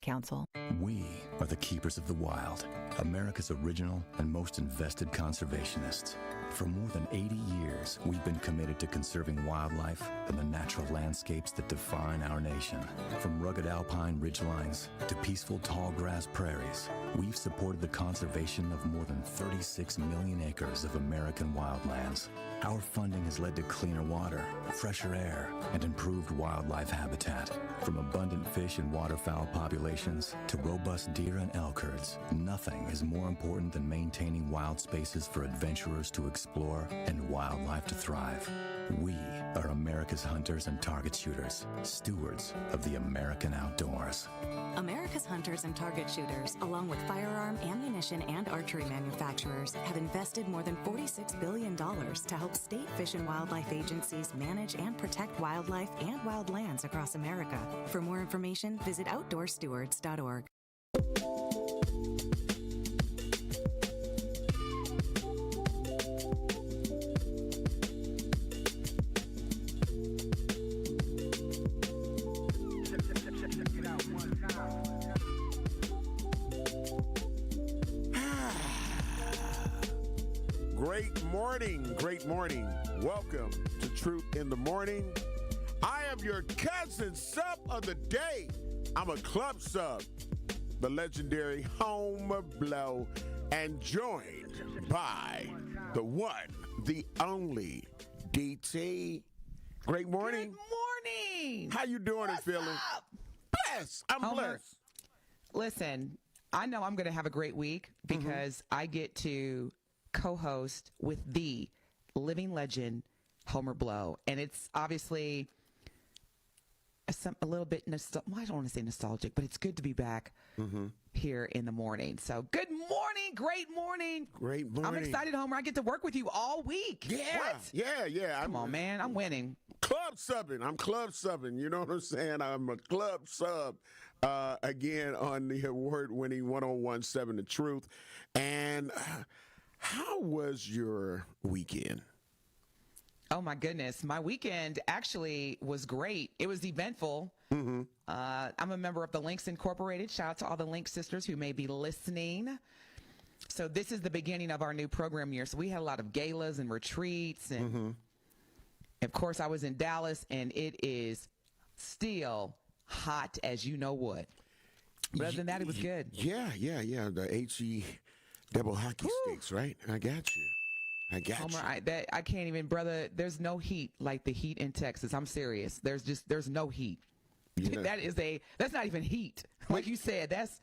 Council. We are the keepers of the wild, America's original and most invested conservationists. For more than 80 years, we've been committed to conserving wildlife and the natural landscapes that define our nation. From rugged alpine ridgelines to peaceful tall grass prairies, we've supported the conservation of more than 36 million acres of American wildlands. Our funding has led to cleaner water, fresher air, and improved wildlife habitat. From abundant fish and waterfowl populations to robust deer and elk herds, nothing is more important than maintaining wild spaces for adventurers to explore and wildlife to thrive. We are America's hunters and target shooters, stewards of the American outdoors. America's hunters and target shooters, along with firearm, ammunition, and archery manufacturers, have invested more than $46 billion to help state fish and wildlife agencies manage and protect wildlife and wildlands across America. For more information, visit outdoorstewards.org. Great morning. Welcome to Truth in the Morning. I am your cousin sub of the day. I'm a club sub, the legendary Homer Blow, and joined by the one, the only DT. Great morning. Good morning. How you doing and feeling? Up? Blessed. I'm Homer, blessed. Listen, I know I'm going to have a great week because I get to co-host with the living legend, Homer Blow. And it's obviously a little bit, I don't want to say nostalgic, but it's good to be back here in the morning. So good morning. Great morning. Great morning. I'm excited, Homer. I get to work with you all week. Yeah. What? Yeah. Come on, man. I'm winning. Club subbing. I'm club subbing. You know what I'm saying? I'm a club sub again on the award-winning 101.7 The Truth. And how was your weekend? Oh, my goodness. My weekend actually was great. It was eventful. I'm a member of the Links Incorporated. Shout out to all the Link sisters who may be listening. So this is the beginning of our new program year. So we had a lot of galas and retreats. And, of course, I was in Dallas, and it is still hot as you know what. But other than that, it was good. Yeah. The HE double hockey sticks, right? I got you. Homer, I can't even, brother. There's no heat like the heat in Texas. I'm serious. There's no heat. Yeah. That's not even heat. Like you said, that's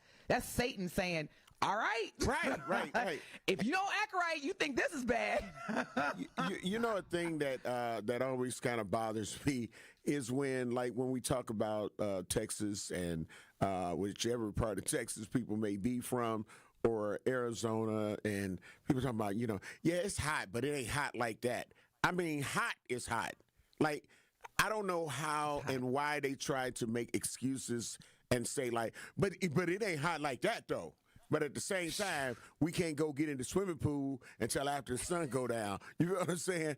Satan saying, all right. Right. If you don't act right, you think this is bad. you know, a thing that always kind of bothers me is when we talk about Texas and whichever part of Texas people may be from, or Arizona, and people talking about, it's hot, but it ain't hot like that. I mean, hot is hot. Like, I don't know how and why they try to make excuses and say, like, but it ain't hot like that, though. But at the same time, we can't go get in the swimming pool until after the sun go down. You know what I'm saying?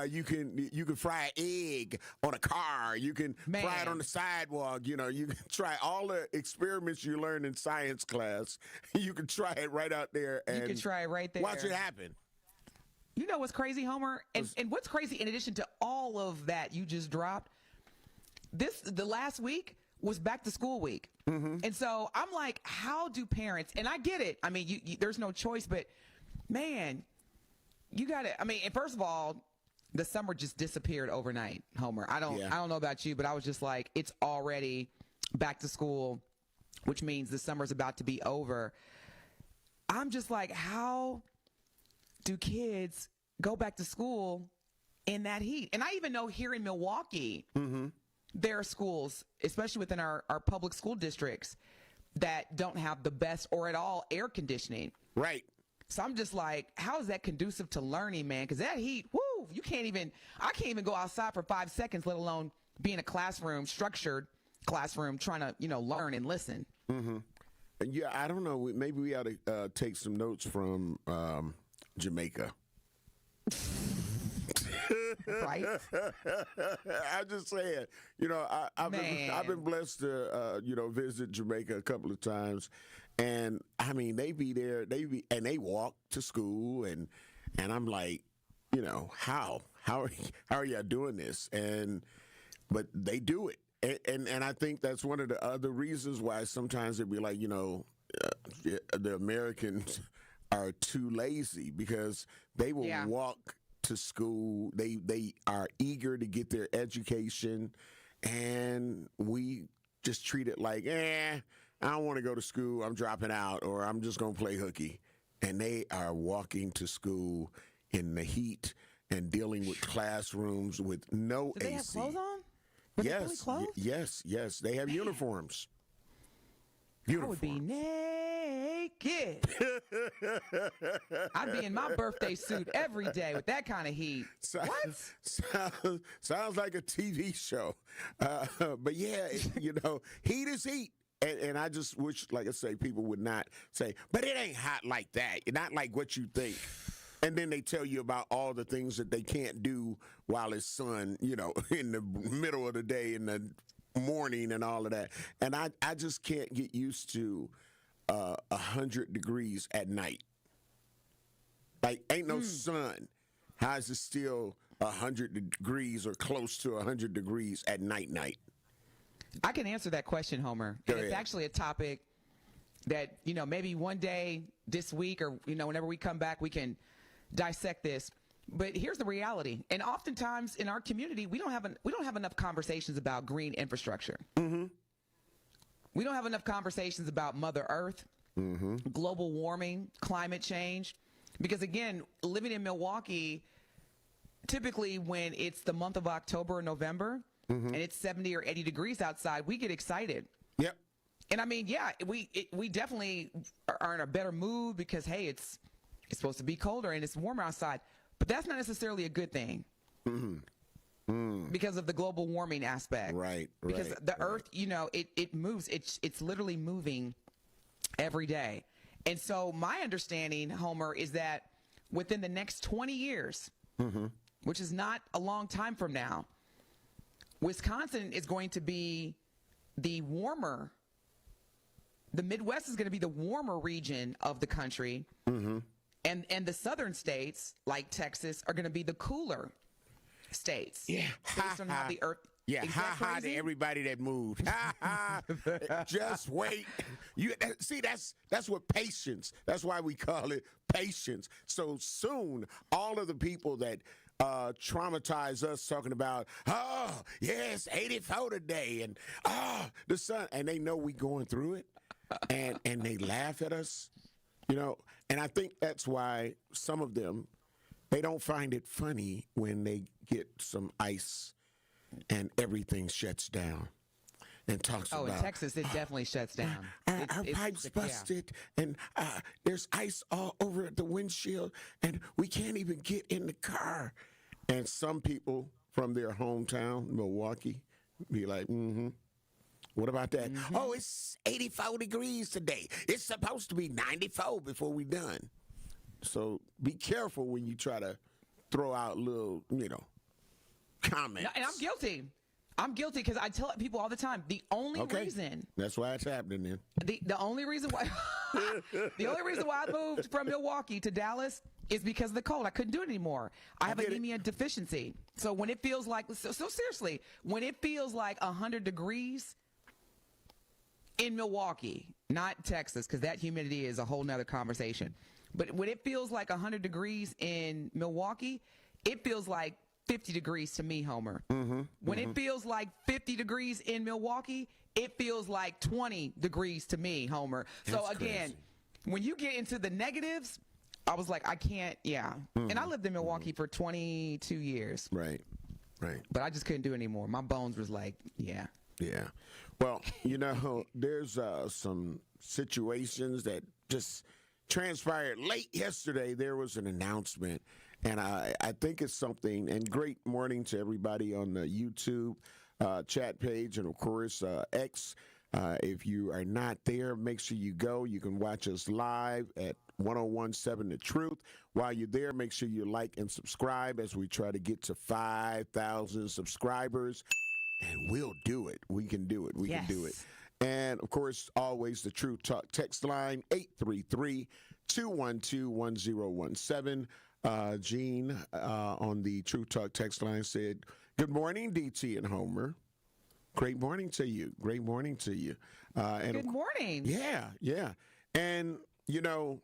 You can fry an egg on a car. You can fry it on the sidewalk. You can try all the experiments you learn in science class. You can try it right out there. And you can try it right there. Watch it happen. You know what's crazy, Homer? And what's crazy, in addition to all of that you just dropped, the last week was back to school week. And so I'm like, how do parents, and I get it. I mean, there's no choice, but man, you got to, and first of all, the summer just disappeared overnight, Homer. I don't know about you, but I was just like, it's already back to school, which means the summer's about to be over. I'm just like, how do kids go back to school in that heat? And I even know here in Milwaukee, there are schools, especially within our public school districts, that don't have the best or at all air conditioning. Right. So I'm just like, how is that conducive to learning, man? Because that heat, woo, I can't even go outside for 5 seconds, let alone be in a classroom, structured classroom, trying to, learn and listen. Yeah, I don't know. Maybe we ought to take some notes from Jamaica. Right? I'm just saying, I've been blessed to, visit Jamaica a couple of times, and I mean, they be there, and they walk to school, and I'm like, how are y'all doing this? But they do it, and I think that's one of the other reasons why sometimes it'd be like, the Americans are too lazy, because they will walk to school. They are eager to get their education, and we just treat it like, I don't want to go to school, I'm dropping out, or I'm just going to play hooky. And they are walking to school in the heat and dealing with classrooms with no AC. Do they have clothes on? Were they fully clothed? Yes. They have uniforms. I would be naked. I'd be in my birthday suit every day with that kind of heat. Sounds like a TV show. But yeah, heat is heat. And I just wish, like I say, people would not say, but it ain't hot like that. Not like what you think. And then they tell you about all the things that they can't do while it's sun, in the middle of the day, in the morning and all of that. And I just can't get used to 100 degrees at night. Like, ain't no sun. How is it still 100 degrees or close to 100 degrees at night? I can answer that question, Homer. And it's actually a topic that, maybe one day this week, or, whenever we come back, we can dissect this. But here's the reality. And oftentimes in our community, we don't have enough conversations about green infrastructure. Mm-hmm. We don't have enough conversations about Mother Earth, global warming, climate change. Because again, living in Milwaukee, typically when it's the month of October or November, and it's 70 or 80 degrees outside, we get excited. Yep. And I mean, we definitely are in a better mood because, hey, it's supposed to be colder and it's warmer outside. But that's not necessarily a good thing because of the global warming aspect. Right. Because the Earth, it moves. It's literally moving every day. And so my understanding, Homer, is that within the next 20 years, which is not a long time from now, Wisconsin is going to be the Midwest is going to be the warmer region of the country. And the southern states, like Texas, are going to be the cooler states. Yeah. Based on how the Earth. Yeah, ha to everybody that moved. Just wait. That's what patience. That's why we call it patience. So soon, all of the people that traumatize us talking about, it's 84 today, and the sun, and they know we going through it, and they laugh at us, and I think that's why some of them, they don't find it funny when they get some ice and everything shuts down. And talks about, in Texas, it definitely shuts down. Our pipes busted, and there's ice all over the windshield, and we can't even get in the car. And some people from their hometown, Milwaukee, be like, what about that? Oh, it's 84 degrees today. It's supposed to be 94 before we done. So be careful when you try to throw out little, comments. And I'm guilty. I'm guilty because I tell people all the time, the only reason. That's why it's happening then. The only reason why I moved from Milwaukee to Dallas is because of the cold. I couldn't do it anymore. I have anemia deficiency. So when it feels like, so seriously, when it feels like 100 degrees in Milwaukee, not Texas, because that humidity is a whole nother conversation. But when it feels like 100 degrees in Milwaukee, it feels like 50 degrees to me, Homer. When it feels like 50 degrees in Milwaukee, it feels like 20 degrees to me, Homer. So again, when you get into the negatives, I was like, I can't, And I lived in Milwaukee for 22 years. Right. But I just couldn't do it anymore. My bones was like, Yeah. Well, there's some situations that just transpired late yesterday. There was an announcement, and I think it's something, and great morning to everybody on the YouTube chat page, and of course X. If you are not there, make sure you go. You can watch us live at 1017 The Truth. While you're there, make sure you like and subscribe as we try to get to 5,000 subscribers. And we'll do it. We can do it. We can do it. And, of course, always the Truth Talk text line, 833-212-1017. Gene on the Truth Talk text line said, good morning, DT and Homer. Great morning to you. Great morning to you. And good morning. Yeah. And, you know,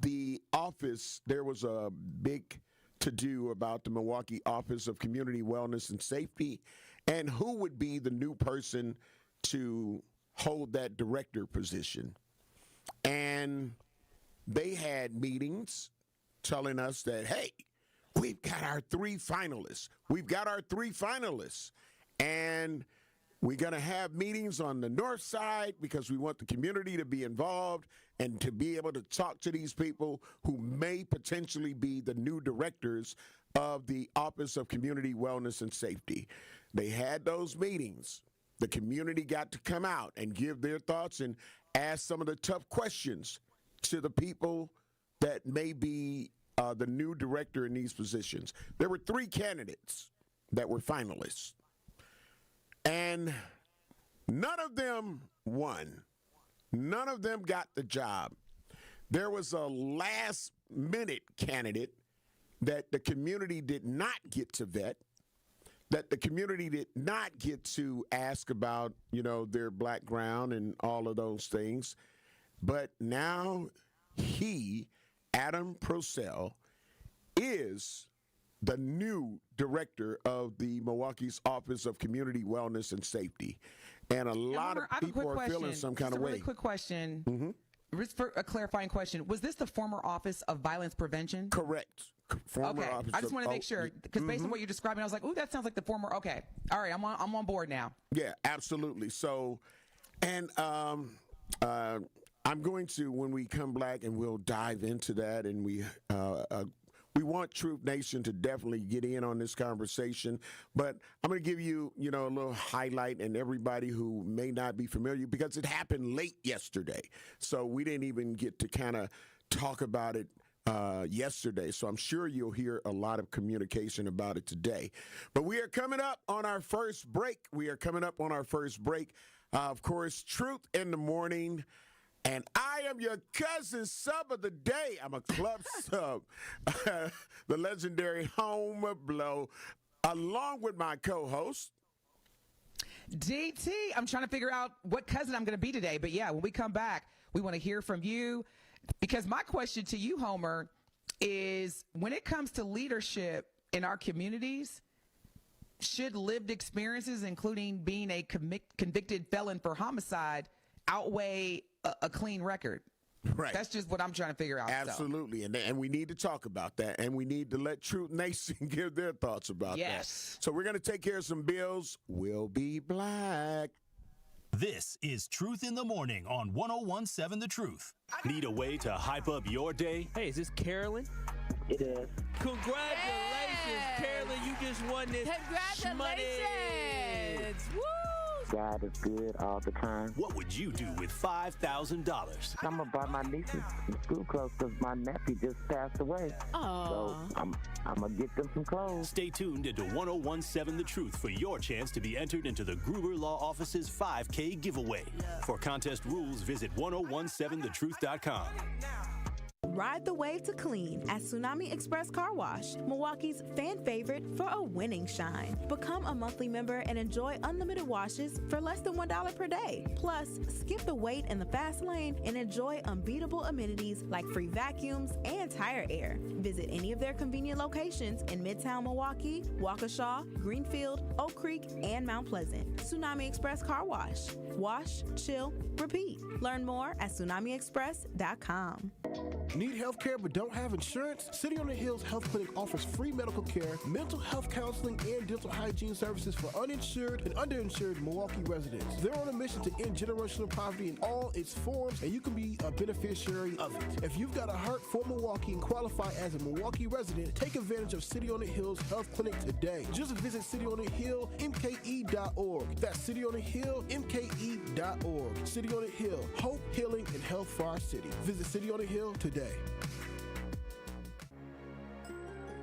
the office, there was a big to-do about the Milwaukee Office of Community Wellness and Safety and who would be the new person to hold that director position. And they had meetings telling us that, hey, we've got our three finalists. And we're going to have meetings on the north side because we want the community to be involved and to be able to talk to these people who may potentially be the new directors of the Office of Community Wellness and Safety. They had those meetings. The community got to come out and give their thoughts and ask some of the tough questions to the people that may be the new director in these positions. There were three candidates that were finalists. And none of them won. None of them got the job. There was a last-minute candidate that the community did not get to vet, that the community did not get to ask about, you know, their background and all of those things. But now he, Adam Purcell, is the new director of the Milwaukee's Office of Community Wellness and Safety. And a lot of people are feeling some kind of way. Really quick question. Just for a clarifying question. Was this the former Office of Violence Prevention? Correct. Former okay. office I just want to make sure, because based on what you're describing, I was like, ooh, that sounds like the former. Okay. All right. I'm on board now. Yeah, absolutely. So, and I'm going to, when we come back, and we'll dive into that, and we want Truth Nation to definitely get in on this conversation, but I'm going to give you, you know, a little highlight, and everybody who may not be familiar, because it happened late yesterday, so we didn't even get to kind of talk about it yesterday, so I'm sure you'll hear a lot of communication about it today. But we are coming up on our first break. Of course, Truth in the Morning. And I am your cousin sub of the day. I'm a club sub, the legendary Homer Blow, along with my co-host, DT. I'm trying to figure out what cousin I'm going to be today. But yeah, when we come back, we want to hear from you. Because my question to you, Homer, is when it comes to leadership in our communities, should lived experiences, including being a convicted felon for homicide, outweigh a clean record? Right. That's just what I'm trying to figure out. Absolutely. So. And we need to talk about that. And we need to let Truth Nation give their thoughts about that. So we're going to take care of some bills. We'll be black. This is Truth in the Morning on 1017 The Truth. Need a way to hype up your day? Hey, is this Carolyn? It is. Congratulations, Carolyn. You just won this money. Congratulations. Woo! God is good all the time. What would you do with $5,000? I'm going to buy my nieces some school clothes because my nephew just passed away. Aww. So I'm going to get them some clothes. Stay tuned into 1017 The Truth for your chance to be entered into the Gruber Law Office's 5K giveaway. For contest rules, visit 1017thetruth.com. Ride the wave to clean at Tsunami Express Car Wash, Milwaukee's fan favorite for a winning shine. Become a monthly member and enjoy unlimited washes for less than $1 per day. Plus, skip the wait in the fast lane and enjoy unbeatable amenities like free vacuums and tire air. Visit any of their convenient locations in Midtown Milwaukee, Waukesha, Greenfield, Oak Creek, and Mount Pleasant. Tsunami Express Car Wash. Wash, chill, repeat. Learn more at tsunamiexpress.com. Need Need health care but don't have insurance? City on the Hills Health Clinic offers free medical care, mental health counseling, and dental hygiene services for uninsured and underinsured Milwaukee residents. They're on a mission to end generational poverty in all its forms, and you can be a beneficiary of it. If you've got a heart for Milwaukee and qualify as a Milwaukee resident, take advantage of City on the Hills Health Clinic today. Just visit cityonthehillmke.org. That's cityonthehillmke.org. City on the Hill. Hope, healing, and health for our city. Visit City on the Hill today.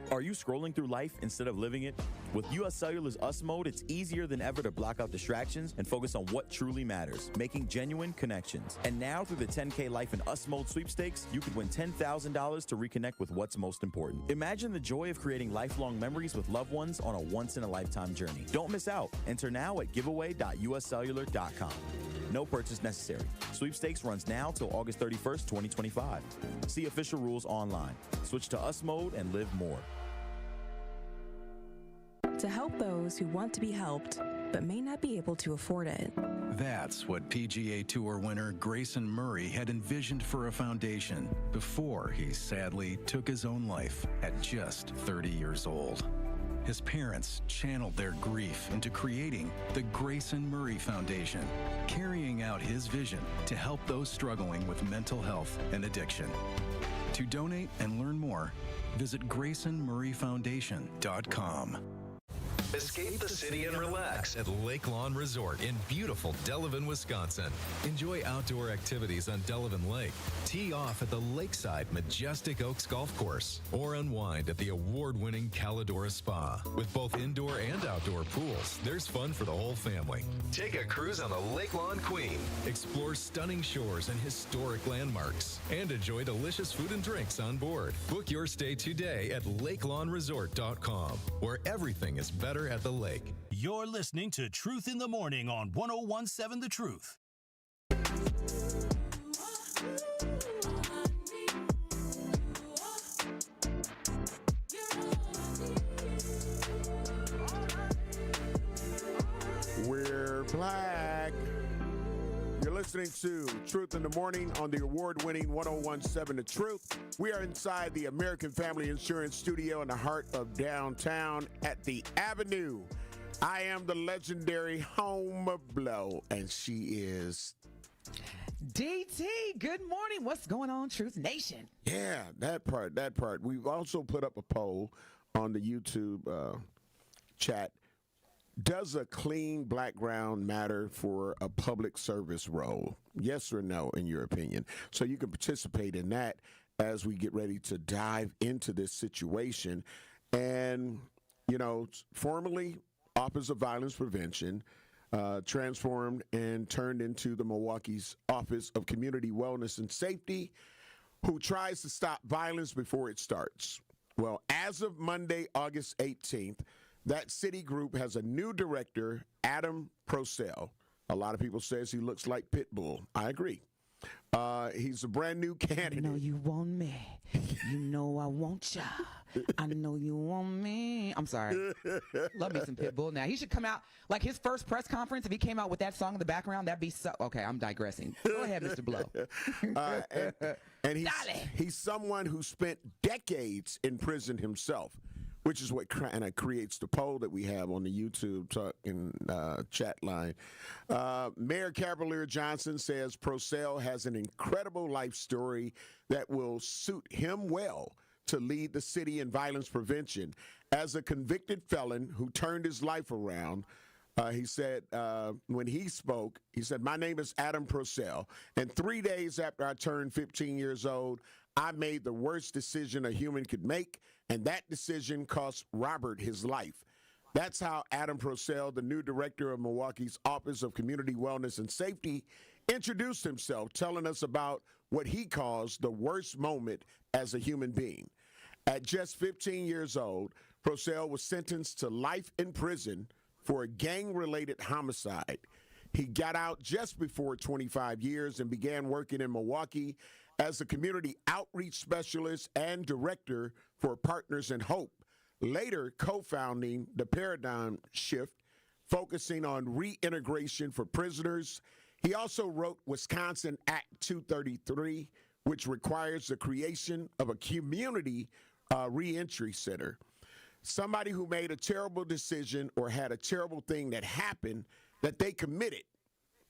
Are you scrolling through life instead of living it? With US Cellular's US Mode, it's easier than ever to block out distractions and focus on what truly matters, making genuine connections. And now, through the 10K Life in US Mode sweepstakes, you could win $10,000 to reconnect with what's most important. Imagine the joy of creating lifelong memories with loved ones on a once-in-a-lifetime journey. Don't miss out. Enter now at giveaway.uscellular.com. No purchase necessary. Sweepstakes runs now till August 31st, 2025. See official rules online. Switch to US Mode and live more. To help those who want to be helped, but may not be able to afford it. That's what PGA Tour winner Grayson Murray had envisioned for a foundation before he sadly took his own life at just 30 years old. His parents channeled their grief into creating the Grayson Murray Foundation, carrying out his vision to help those struggling with mental health and addiction. To donate and learn more, visit GraysonMurrayFoundation.com. Escape the city and relax at Lake Lawn Resort in beautiful Delavan, Wisconsin. Enjoy outdoor activities on Delavan Lake. Tee off at the lakeside Majestic Oaks Golf Course or unwind at the award-winning Calidora Spa. With both indoor and outdoor pools, there's fun for the whole family. Take a cruise on the Lake Lawn Queen. Explore stunning shores and historic landmarks. And enjoy delicious food and drinks on board. Book your stay today at LakeLawnResort.com, where everything is better at the lake. You're listening to Truth in the Morning on 1017 The Truth. We're black. You're listening to Truth in the Morning on the award-winning 1017 The Truth. We are inside the American Family Insurance Studio in the heart of downtown at the Avenue. I am the legendary Home Blow, and she is DT. Good morning. What's going on, Truth Nation? Yeah, that part. We've also put up a poll on the YouTube chat. Does a clean background matter for a public service role? Yes or no, in your opinion? So you can participate in that as we get ready to dive into this situation. And, you know, formerly Office of Violence Prevention, transformed and turned into the Milwaukee's Office of Community Wellness and Safety, who tries to stop violence before it starts. Well, as of Monday, August 18th, that city group has a new director, Adam Procell. A lot of people says he looks like Pitbull. I agree. He's a brand new candidate. I know you want me. You know I want ya. I know you want me. I'm sorry. Love me some Pitbull. Now, he should come out, like his first press conference, if he came out with that song in the background, that'd be so. Okay, I'm digressing. Go ahead, Mr. Blow. And he's someone who spent decades in prison himself, which is what kind of creates the poll that we have on the YouTube talk and chat line. Mayor Cavalier Johnson says Procell has an incredible life story that will suit him well to lead the city in violence prevention. As a convicted felon who turned his life around, he said, when he spoke, he said, "My name is Adam Procell, and 3 days after I turned 15 years old, I made the worst decision a human could make, and that decision cost Robert his life." That's how Adam Procell, the new director of Milwaukee's Office of Community Wellness and Safety, introduced himself, telling us about what he calls the worst moment as a human being. At just 15 years old, Procell was sentenced to life in prison for a gang-related homicide. He got out just before 25 years and began working in Milwaukee as a community outreach specialist and director for Partners in Hope, later co-founding the Paradigm Shift, focusing on reintegration for prisoners. He also wrote Wisconsin Act 233, which requires the creation of a community reentry center. Somebody who made a terrible decision or had a terrible thing that happened that they committed,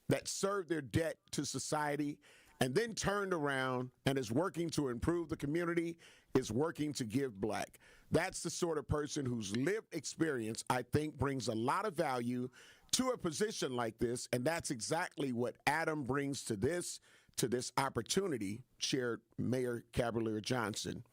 that served their debt to society, and then turned around and is working to improve the community, is working to give back. That's the sort of person whose lived experience, I think, brings a lot of value to a position like this, and that's exactly what Adam brings to this opportunity, shared Mayor Cavalier Johnson.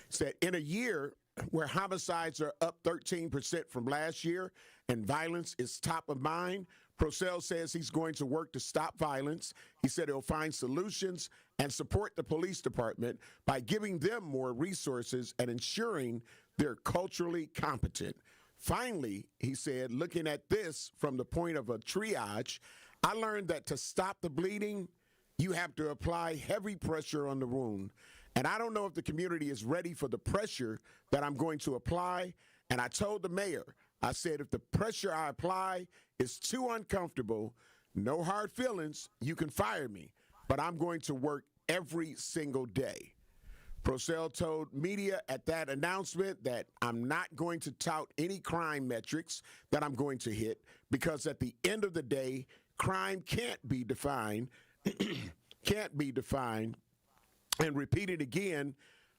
Said in a year where homicides are up 13% from last year and violence is top of mind, Purcell says he's going to work to stop violence. He said he'll find solutions and support the police department by giving them more resources and ensuring they're culturally competent. Finally, he said, looking at this from the point of a triage, I learned that to stop the bleeding, you have to apply heavy pressure on the wound. And I don't know if the community is ready for the pressure that I'm going to apply. And I told the mayor, I said, if the pressure I apply is too uncomfortable, no hard feelings, you can fire me. But I'm going to work every single day. Purcell told media at that announcement that I'm not going to tout any crime metrics that I'm going to hit, because at the end of the day, crime can't be defined, and repeated again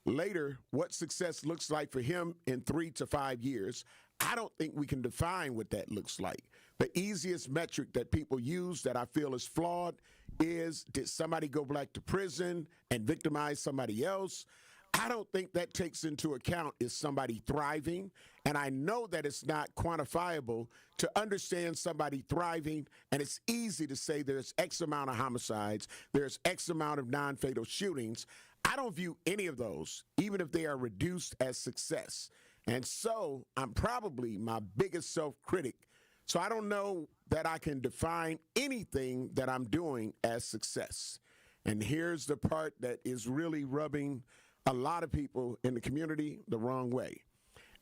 later what success looks like for him in 3 to 5 years. I don't think we can define what that looks like. The easiest metric that people use that I feel is flawed is, did somebody go back to prison and victimize somebody else? I don't think that takes into account, is somebody thriving? And I know that it's not quantifiable to understand somebody thriving, and it's easy to say there's X amount of homicides, there's X amount of non-fatal shootings. I don't view any of those, even if they are reduced, as success. And so I'm probably my biggest self-critic. So I don't know that I can define anything that I'm doing as success. And here's the part that is really rubbing a lot of people in the community the wrong way.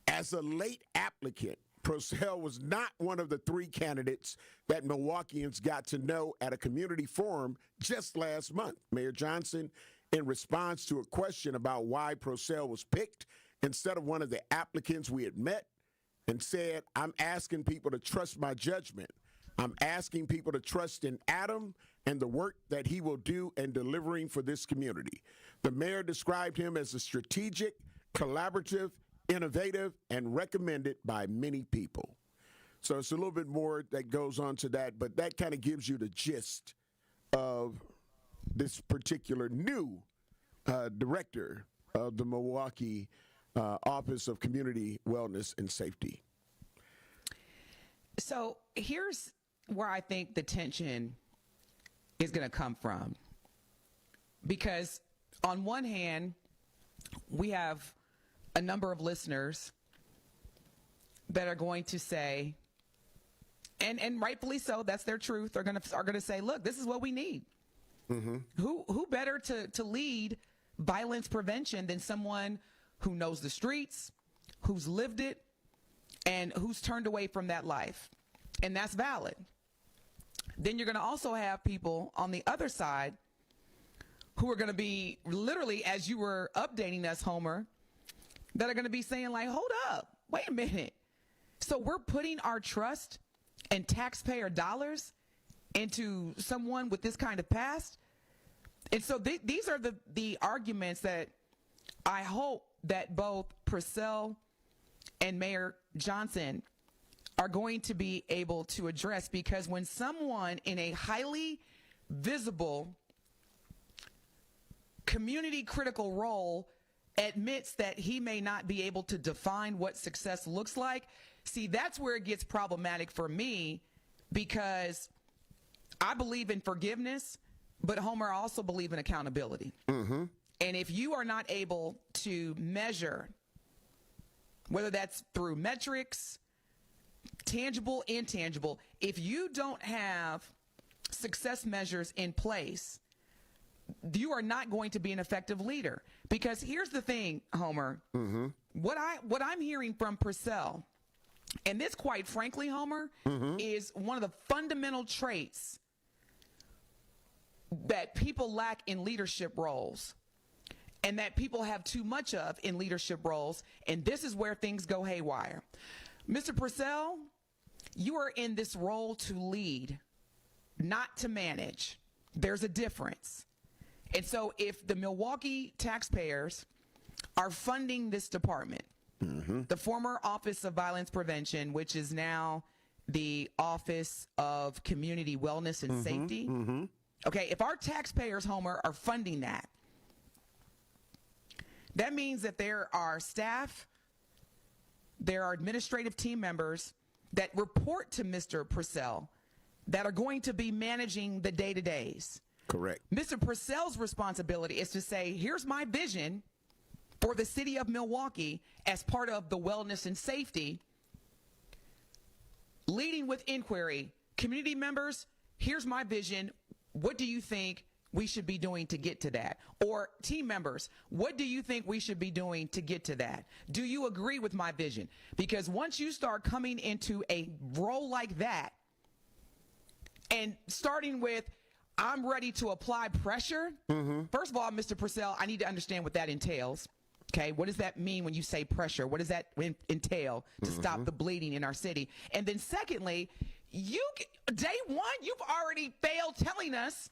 As a late applicant, Purcell was not one of the 3 candidates that Milwaukeeans got to know at a community forum just last month. Mayor Johnson, in response to a question about why Purcell was picked instead of one of the applicants we had met, and said, I'm asking people to trust my judgment. I'm asking people to trust in Adam and the work that he will do in delivering for this community. The mayor described him as a strategic, collaborative, innovative, and recommended by many people. So it's a little bit more that goes on to that, but that kind of gives you the gist of this particular new director of the Milwaukee Office of Community Wellness and Safety. So here's where I think the tension is going to come from. Because on one hand, we have a number of listeners that are going to say, and rightfully so, that's their truth, are going to say, look, this is what we need. Mm-hmm. Who better to lead violence prevention than someone who knows the streets, who's lived it, and who's turned away from that life. And that's valid. Then you're going to also have people on the other side who are going to be literally, as you were updating us, Homer, that are going to be saying like, hold up, wait a minute. So we're putting our trust and taxpayer dollars into someone with this kind of past? And so these are the arguments that I hope that both Purcell and Mayor Johnson are going to be able to address, because when someone in a highly visible community critical role admits that he may not be able to define what success looks like, see, that's where it gets problematic for me, because I believe in forgiveness, but Homer, I also believe in accountability. Mm-hmm. And if you are not able to measure, whether that's through metrics, tangible, intangible, if you don't have success measures in place, you are not going to be an effective leader. Because here's the thing, Homer, mm-hmm. what I'm hearing from Purcell, and this, quite frankly, Homer, mm-hmm. is one of the fundamental traits that people lack in leadership roles. and that people have too much of in leadership roles, and this is where things go haywire. Mr. Purcell, you are in this role to lead, not to manage. There's a difference. And so if the Milwaukee taxpayers are funding this department, the former Office of Violence Prevention, which is now the Office of Community Wellness and Safety. Okay, if our taxpayers, Homer, are funding that, that means that there are staff, there are administrative team members that report to Mr. Purcell that are going to be managing the day-to-days. Correct. Mr. Purcell's responsibility is to say, here's my vision for the city of Milwaukee as part of the wellness and safety, leading with inquiry. Community members, here's my vision. What do you think we should be doing to get to that? Or team members, what do you think we should be doing to get to that? Do you agree with my vision? Because once you start coming into a role like that and starting with, I'm ready to apply pressure. First of all, Mr. Purcell, I need to understand what that entails. Okay, what does that mean when you say pressure? What does that entail to stop the bleeding in our city? And then secondly, day one, you've already failed telling us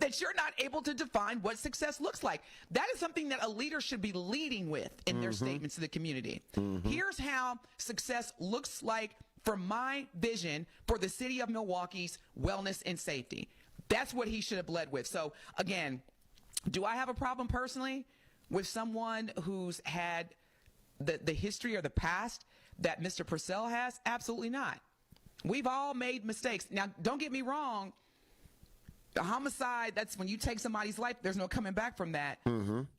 that you're not able to define what success looks like. That is something that a leader should be leading with in their statements to the community. Here's how success looks like from my vision for the city of Milwaukee's wellness and safety. That's what he should have led with. So again, do I have a problem personally with someone who's had the history or the past that Mr. Purcell has? Absolutely not. We've all made mistakes. Now, don't get me wrong. The homicide, that's when you take somebody's life, there's no coming back from that.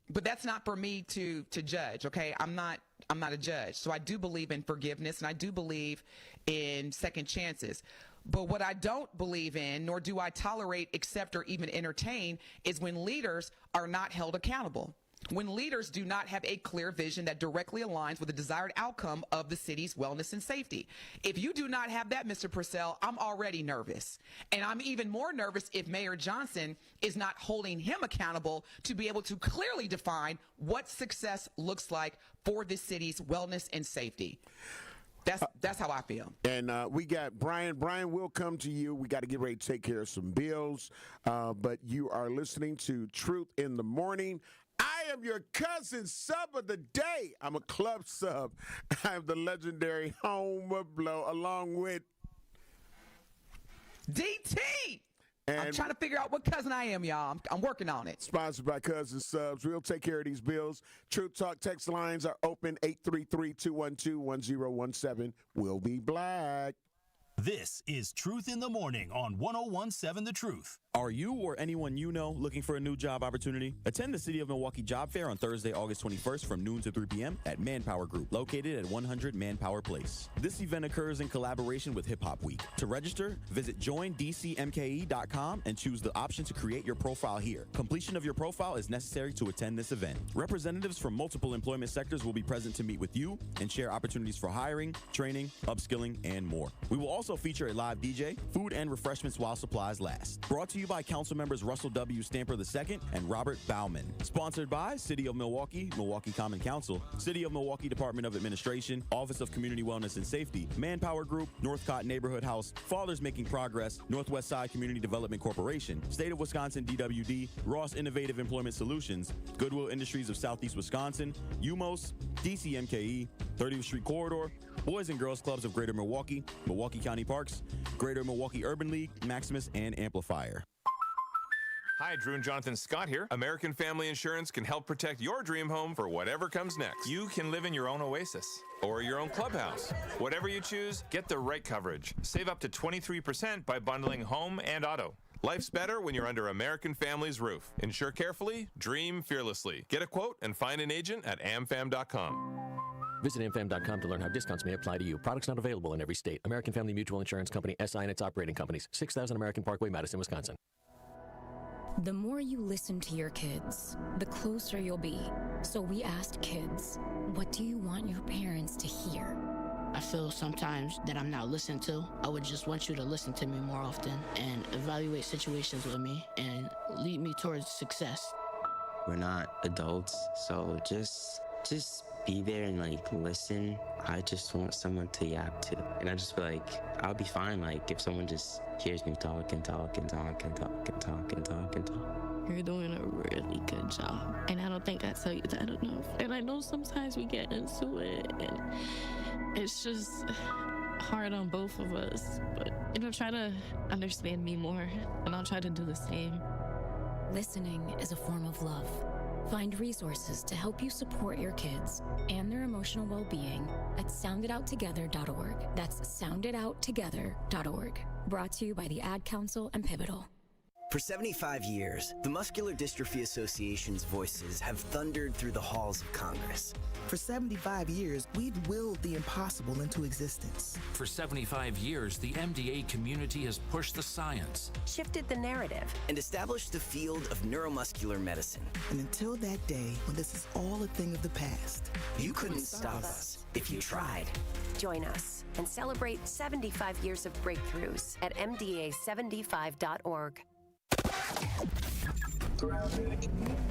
But that's not for me to judge, okay? I'm not a judge. So I do believe in forgiveness, and I do believe in second chances. But what I don't believe in, nor do I tolerate, accept, or even entertain, is when leaders are not held accountable. When leaders do not have a clear vision that directly aligns with the desired outcome of the city's wellness and safety. If you do not have that, Mr. Purcell, I'm already nervous. And I'm even more nervous if Mayor Johnson is not holding him accountable to be able to clearly define what success looks like for this city's wellness and safety. That's how I feel. And we got Brian. Brian, we'll come to you. We got to get ready to take care of some bills. But you are listening to Truth in the Morning. I am your cousin sub of the day. I'm a club sub. I am the legendary Homer Blow along with DT. And I'm trying to figure out what cousin I am, y'all. I'm working on it. Sponsored by Cousin Subs. We'll take care of these bills. Truth Talk text lines are open, 833-212-1017. We'll be black. This is Truth in the Morning on 101.7 The Truth. Are you or anyone you know looking for a new job opportunity? Attend the City of Milwaukee Job Fair on Thursday, August 21st from noon to 3 p.m. at Manpower Group, located at 100 Manpower Place. This event occurs in collaboration with Hip Hop Week. To register, visit joindcmke.com and choose the option to create your profile here. Completion of your profile is necessary to attend this event. Representatives from multiple employment sectors will be present to meet with you and share opportunities for hiring, training, upskilling, and more. We will also feature a live DJ, food and refreshments while supplies last. Brought to you by Council members Russell W. Stamper II and Robert Bauman. Sponsored by City of Milwaukee, Milwaukee Common Council, City of Milwaukee Department of Administration, Office of Community Wellness and Safety, Manpower Group, Northcott Neighborhood House, Fathers Making Progress, Northwest Side Community Development Corporation, State of Wisconsin DWD, Ross Innovative Employment Solutions, Goodwill Industries of Southeast Wisconsin, UMOS, DCMKE, 30th Street Corridor, Boys and Girls Clubs of Greater Milwaukee, Milwaukee County Parks, Greater Milwaukee Urban League, Maximus, and Amplifier. Hi, Drew and Jonathan Scott here. American Family Insurance can help protect your dream home for whatever comes next. You can live in your own oasis or your own clubhouse. Whatever you choose, get the right coverage. Save up to 23% by bundling home and auto. Life's better when you're under American Family's roof. Insure carefully, dream fearlessly. Get a quote and find an agent at amfam.com. Visit amfam.com to learn how discounts may apply to you. Products not available in every state. American Family Mutual Insurance Company, SI and its operating companies. 6000 American Parkway, Madison, Wisconsin. The more you listen to your kids, the closer you'll be. So we asked kids, what do you want your parents to hear? I feel sometimes that I'm not listened to. I would just want you to listen to me more often and evaluate situations with me and lead me towards success. We're not adults, so just be there and like listen. I just want someone to yap to, and I just feel like I'll be fine. Like if someone just hears me talk and talk and talk and talk and talk and talk and talk. You're doing a really good job, and I don't think I tell you that enough. And I know sometimes we get into it, and it's just hard on both of us. But try to understand me more, and I'll try to do the same. Listening is a form of love. Find resources to help you support your kids and their emotional well-being at sounditouttogether.org. That's sounditouttogether.org. Brought to you by the Ad Council and Pivotal. For 75 years, the Muscular Dystrophy Association's voices have thundered through the halls of Congress. For 75 years, we've willed the impossible into existence. For 75 years, the MDA community has pushed the science, shifted the narrative, and established the field of neuromuscular medicine. And until that day, when this is all a thing of the past, you couldn't stop us if you tried. Join us and celebrate 75 years of breakthroughs at MDA75.org.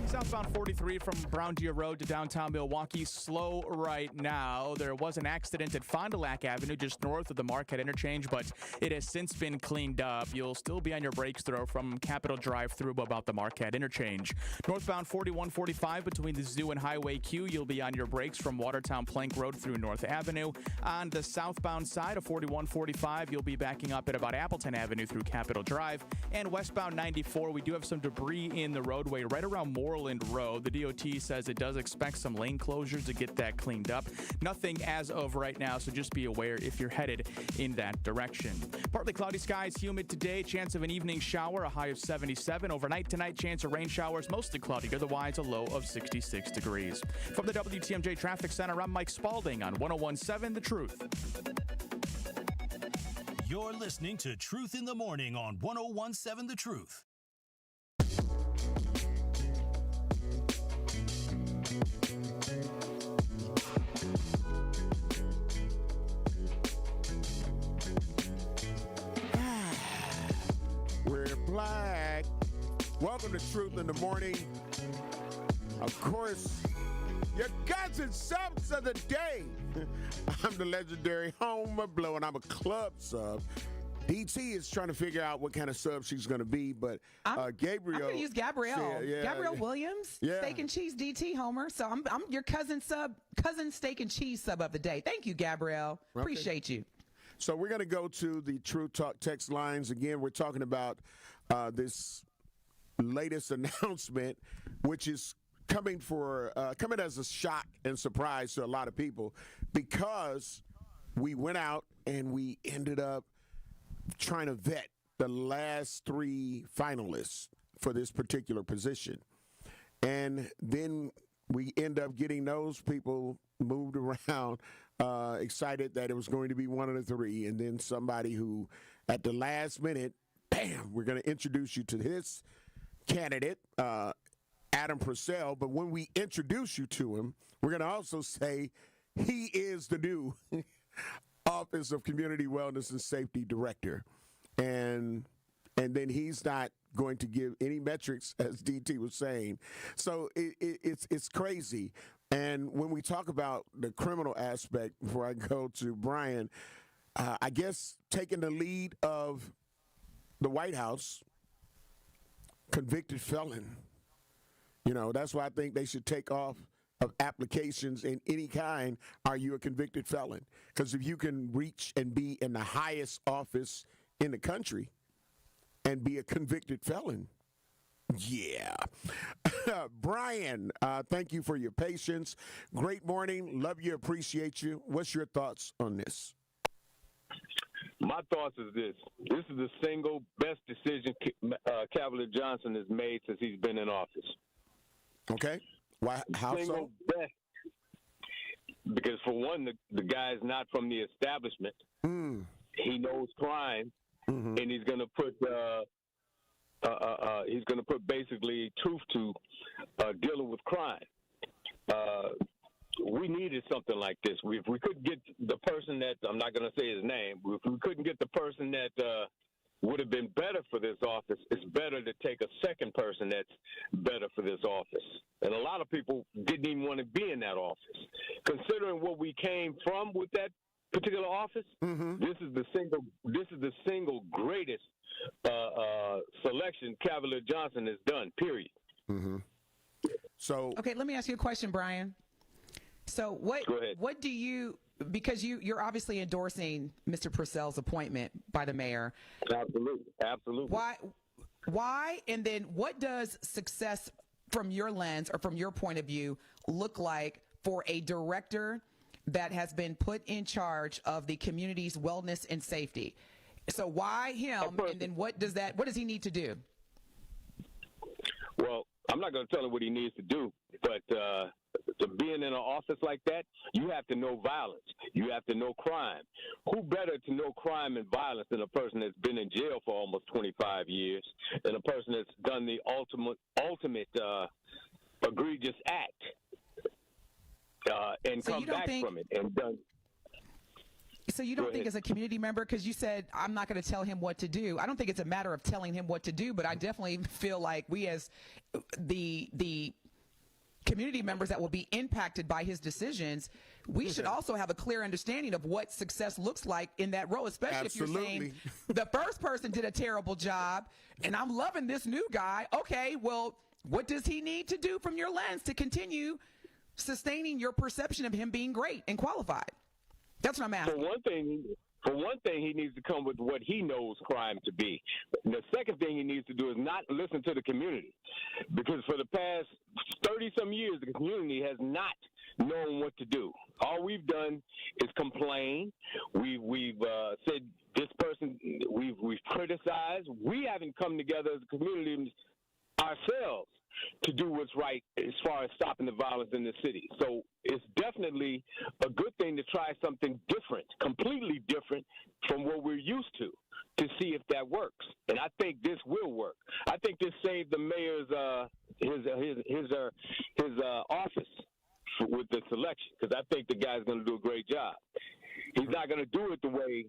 Southbound 43 from Brown Deer Road to downtown Milwaukee, slow right now. There was an accident at Fond du Lac Avenue just north of the Marquette interchange, but it has since been cleaned up. You'll still be on your brakes through from Capitol Drive through about the Marquette interchange. Northbound 4145 between the Zoo and Highway Q, you'll be on your brakes from Watertown Plank Road through North Avenue. On the southbound side of 4145, you'll be backing up at about Appleton Avenue through Capitol Drive. And westbound 94, we do have some debris in the roadway right around Moreland Road. The DOT says it does expect some lane closures to get that cleaned up. Nothing as of right now, so just be aware if you're headed in that direction. Partly cloudy skies, humid today, chance of an evening shower, a high of 77. Overnight tonight, chance of rain showers, mostly cloudy, otherwise a low of 66 degrees. From the WTMJ Traffic Center, I'm Mike Spalding on 101.7 The Truth. You're listening to Truth in the Morning on 101.7 The Truth. We're black. Welcome to Truth in the Morning. Of course, your guts and subs of the day. I'm the legendary Homer Blow, and I'm a club sub. DT is trying to figure out what kind of sub she's going to be, but Gabriel. I'm going to use Gabrielle. Gabrielle Williams, steak and cheese DT Homer. So I'm your cousin steak and cheese sub of the day. Thank you, Gabrielle. Okay. Appreciate you. So we're going to go to the True Talk text lines. Again, we're talking about this latest announcement, which is coming as a shock and surprise to a lot of people, because we went out and we ended up trying to vet the last three finalists for this particular position. And then we end up getting those people moved around, excited that it was going to be one of the three. And then somebody who, at the last minute, bam, we're going to introduce you to this candidate, Adam Purcell. But when we introduce you to him, we're going to also say he is the new Office of Community Wellness and Safety Director. And then he's not going to give any metrics, as DT was saying. So it's crazy. And when we talk about the criminal aspect, before I go to Brian, I guess taking the lead of the White House, convicted felon. You know, that's why I think they should take off of applications in any kind. Are you a convicted felon? Because if you can reach and be in the highest office in the country and be a convicted felon, yeah. Brian, thank you for your patience. Great morning. Love you. Appreciate you. What's your thoughts on this? My thoughts is this. This is the single best decision Cavalier Johnson has made since he's been in office. Okay. Why? How so? Best. Because for one, the guy is not from the establishment. He knows crime, and he's going to put basically truth to dealing with crime. We needed something like this. If we couldn't get the person that, I'm not going to say his name, if we couldn't get the person that would have been better for this office, it's better to take a second person that's better for this office. And a lot of people didn't even want to be in that office. Considering what we came from with that particular office, this is the single greatest selection Cavalier Johnson has done, period. So okay, let me ask you a question, Brian. So what do you, because you're obviously endorsing Mr. Purcell's appointment by the mayor. Absolutely. Why? And then what does success from your lens or from your point of view look like for a director that has been put in charge of the community's wellness and safety? So why him? And then what does he need to do? Well, I'm not going to tell him what he needs to do, but to being in an office like that, you have to know violence. You have to know crime. Who better to know crime and violence than a person that's been in jail for almost 25 years, and a person that's done the ultimate egregious act and so come back from it and done. So you don't think as a community member, because you said, I'm not going to tell him what to do. I don't think it's a matter of telling him what to do, but I definitely feel like we as the community members that will be impacted by his decisions, we should also have a clear understanding of what success looks like in that role, especially if you're saying the first person did a terrible job and I'm loving this new guy. Okay, well, what does he need to do from your lens to continue sustaining your perception of him being great and qualified? That's what I'm asking. For one thing, he needs to come with what he knows crime to be. And the second thing he needs to do is not listen to the community, because for the past 30-some years, the community has not known what to do. All we've done is complain. We've said this person. We've criticized. We haven't come together as a community ourselves to do what's right as far as stopping the violence in the city. So it's definitely a good thing to try something different, completely different from what we're used to see if that works. And I think this will work. I think this saved the mayor's his office with the selection, because I think the guy's going to do a great job. He's not going to do it the way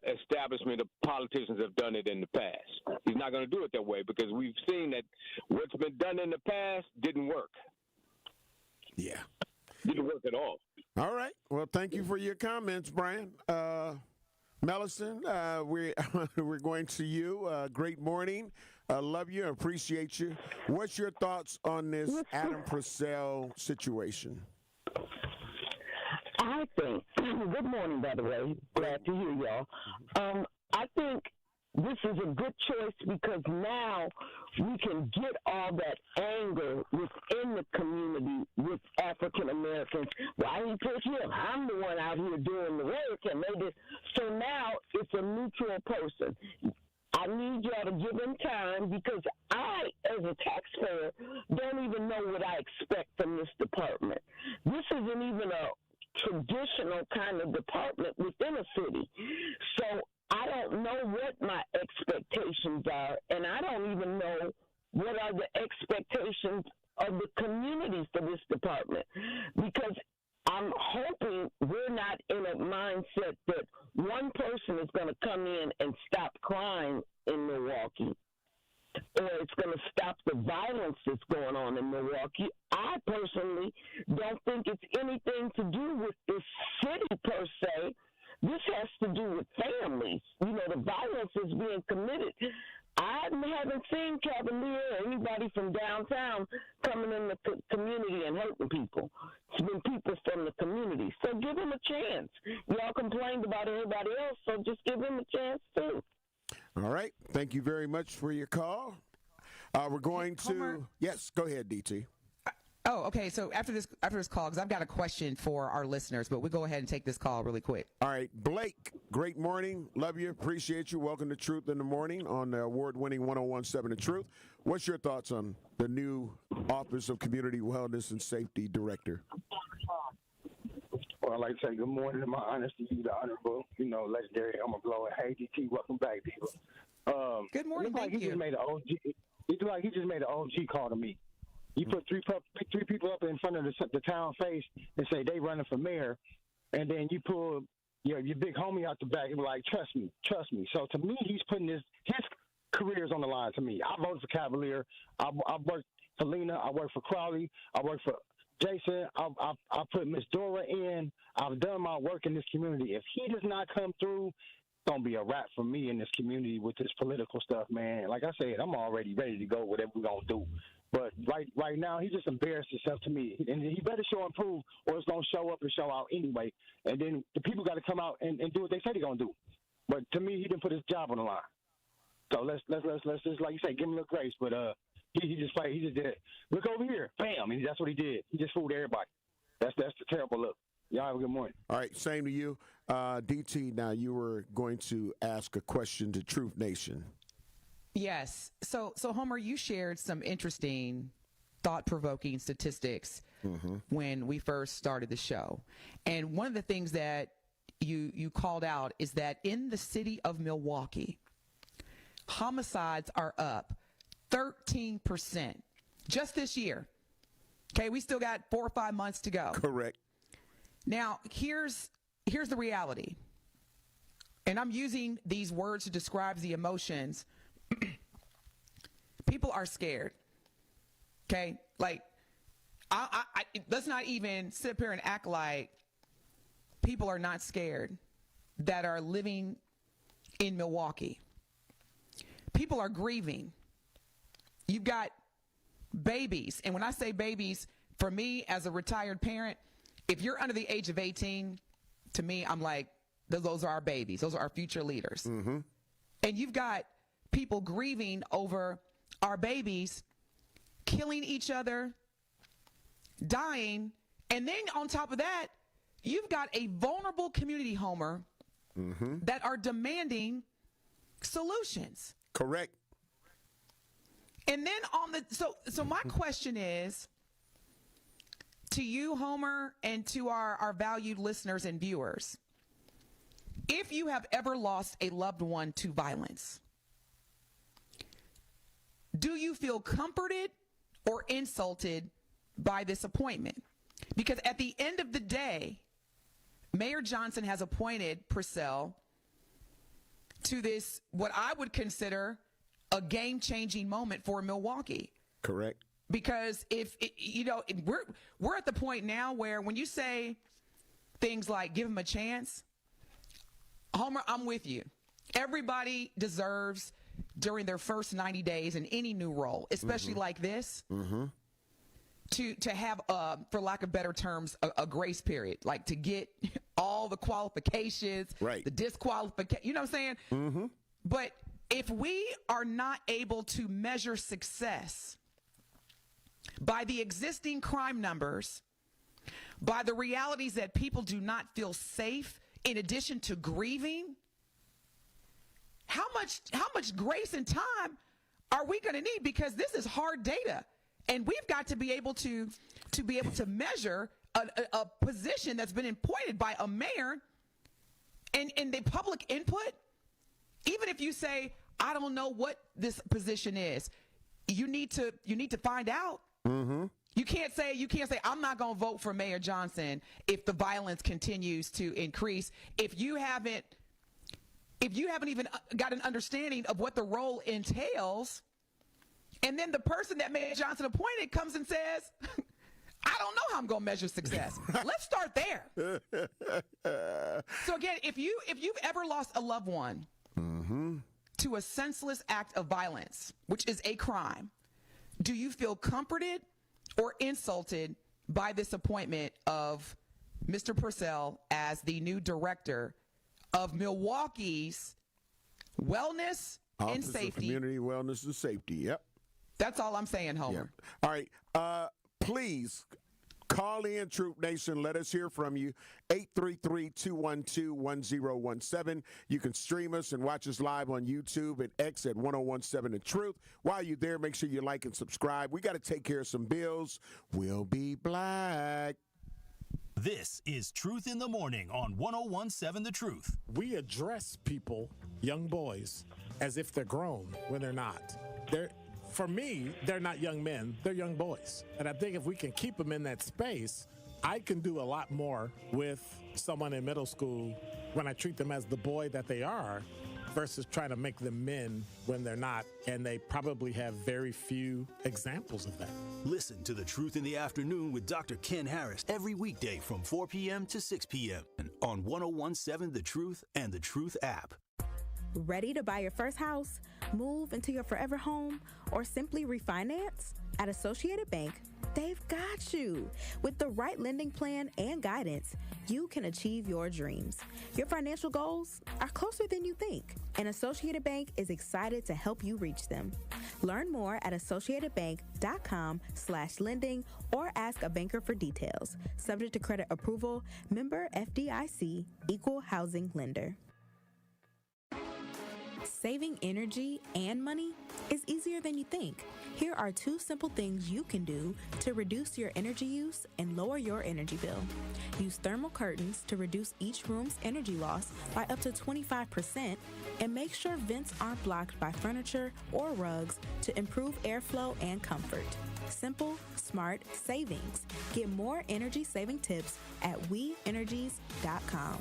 establishment of politicians have done it in the past. He's not going to do it that way, because we've seen that what's been done in the past didn't work. Yeah. Didn't work at all. All right. Well, thank you for your comments, Brian. Mellison, we're going to you. Great morning. Love you and appreciate you. What's your thoughts on this Adam Purcell situation? I think, good morning, by the way, glad to hear y'all. I think this is a good choice because now we can get all that anger within the community with African Americans. Why he pushed him? I'm the one out here doing the work, and they just, so now it's a neutral person. I need y'all to give him time, because I, as a taxpayer, don't even know what I expect from this department. This isn't even a traditional kind of department within a city. So I don't know what my expectations are, and I don't even know what are the expectations of the community for this department, because I'm hoping we're not in a mindset that one person is going to come in and stop crime in Milwaukee, or it's going to stop the violence that's going on in Milwaukee. I personally don't think it's anything to do with the city per se. This has to do with families. You know, the violence is being committed. I haven't seen Cavalier or anybody from downtown coming in the community and hurting people. It's been people from the community. So give him a chance. Y'all complained about everybody else, so just give him a chance too. All right. Thank you very much for your call. We're going to yes. Go ahead, DT. Oh, okay. So after this call, because I've got a question for our listeners, but we'll go ahead and take this call really quick. All right, Blake. Great morning. Love you. Appreciate you. Welcome to Truth in the Morning on the award-winning 101.7 The Truth. What's your thoughts on the new Office of Community Wellness and Safety Director? Well, I'd like to say good morning and my honors to you, the honorable, legendary Elmer Blower. Hey, DT, welcome back, people. Good morning. Thank you. Just made an OG. It's like he just made an OG call to me. You put three people up in front of the town face and say they running for mayor, and then you pull your big homie out the back and be like, trust me. So to me, he's putting his career is on the line to me. I voted for Cavalier. I worked for Lena. I worked for Crowley. I worked for Jason. I put Miss Dora in. I've done my work in this community. If he does not come through, it's going to be a wrap for me in this community with this political stuff, man. Like I said, I'm already ready to go whatever we're going to do. But right now, he just embarrassed himself to me. And he better show and prove, or it's going to show up and show out anyway. And then the people got to come out and do what they say they're going to do. But to me, he didn't put his job on the line. So let's just, like you say, give him a little grace. But he just did it. Look over here, bam, and that's what he did. He just fooled everybody. That's the terrible look. Y'all have a good morning. All right, same to you, DT. Now you were going to ask a question to Truth Nation. Yes. So Homer, you shared some interesting, thought-provoking statistics when we first started the show, and one of the things that you called out is that in the city of Milwaukee, homicides are up 13% just this year. Okay, we still got 4 or 5 months to go. Correct. Now, here's the reality. And I'm using these words to describe the emotions. People are scared. Okay? Like, let's not even sit up here and act like people are not scared that are living in Milwaukee. People are grieving. You've got babies. And when I say babies, for me as a retired parent, if you're under the age of 18, to me, I'm like, those are our babies. Those are our future leaders. And you've got people grieving over our babies killing each other, dying. And then on top of that, you've got a vulnerable community, Homer, that are demanding solutions. Correct. And then so my question is to you, Homer, and to our valued listeners and viewers, if you have ever lost a loved one to violence, do you feel comforted or insulted by this appointment? Because at the end of the day, Mayor Johnson has appointed Purcell to this, what I would consider a game-changing moment for Milwaukee. Correct. Because we're at the point now where when you say things like give him a chance, Homer, I'm with you. Everybody deserves during their first 90 days in any new role, especially like this, to have, for lack of better terms, a grace period, like to get all the qualifications, the disqualification, you know what I'm saying? But if we are not able to measure success by the existing crime numbers, by the realities that people do not feel safe, in addition to grieving, how much grace and time are we going to need? Because this is hard data, and we've got to be able to measure a position that's been appointed by a mayor, and the public input. Even if you say, I don't know what this position is, you need to find out. You can't say I'm not going to vote for Mayor Johnson if the violence continues to increase. If you haven't even got an understanding of what the role entails, and then the person that Mayor Johnson appointed comes and says, I don't know how I'm going to measure success. Let's start there. So again, if you've ever lost a loved one to a senseless act of violence, which is a crime, do you feel comforted or insulted by this appointment of Mr. Purcell as the new director of Milwaukee's Wellness Office and Safety? Of Community Wellness and Safety, yep. That's all I'm saying, Homer. Yep. All right, please call in, Troop Nation. Let us hear from you. 833-212-1017. You can stream us and watch us live on YouTube and X at 1017 The Truth. While you're there, make sure you like and subscribe. We got to take care of some bills. We'll be black. This is Truth in the Morning on 1017 The Truth. We address people, young boys, as if they're grown when they're not. For me, they're not young men, they're young boys. And I think if we can keep them in that space, I can do a lot more with someone in middle school when I treat them as the boy that they are versus trying to make them men when they're not, and they probably have very few examples of that. Listen to The Truth in the Afternoon with Dr. Ken Harris every weekday from 4 p.m. to 6 p.m. on 1017 The Truth and The Truth app. Ready to buy your first house, move into your forever home, or simply refinance? At Associated Bank, they've got you. With the right lending plan and guidance, you can achieve your dreams. Your financial goals are closer than you think, and Associated Bank is excited to help you reach them. Learn more at associatedbank.com/lending or ask a banker for details. Subject to credit approval, member FDIC, equal housing lender. Saving energy and money is easier than you think. Here are 2 simple things you can do to reduce your energy use and lower your energy bill. Use thermal curtains to reduce each room's energy loss by up to 25%, and make sure vents aren't blocked by furniture or rugs to improve airflow and comfort. Simple, smart savings. Get more energy-saving tips at WeEnergies.com.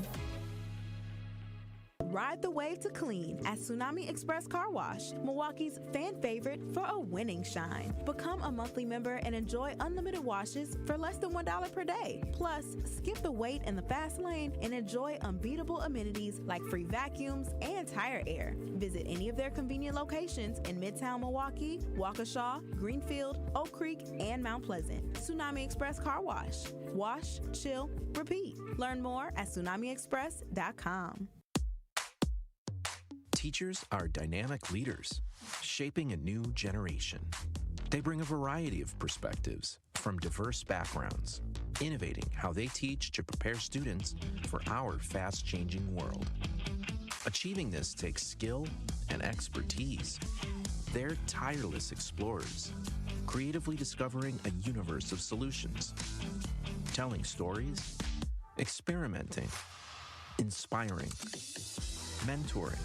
Ride the wave to clean at Tsunami Express Car Wash, Milwaukee's fan favorite for a winning shine. Become a monthly member and enjoy unlimited washes for less than $1 per day. Plus, skip the wait in the fast lane and enjoy unbeatable amenities like free vacuums and tire air. Visit any of their convenient locations in Midtown Milwaukee, Waukesha, Greenfield, Oak Creek, and Mount Pleasant. Tsunami Express Car Wash. Wash, chill, repeat. Learn more at tsunamiexpress.com. Teachers are dynamic leaders, shaping a new generation. They bring a variety of perspectives from diverse backgrounds, innovating how they teach to prepare students for our fast-changing world. Achieving this takes skill and expertise. They're tireless explorers, creatively discovering a universe of solutions, telling stories, experimenting, inspiring, mentoring,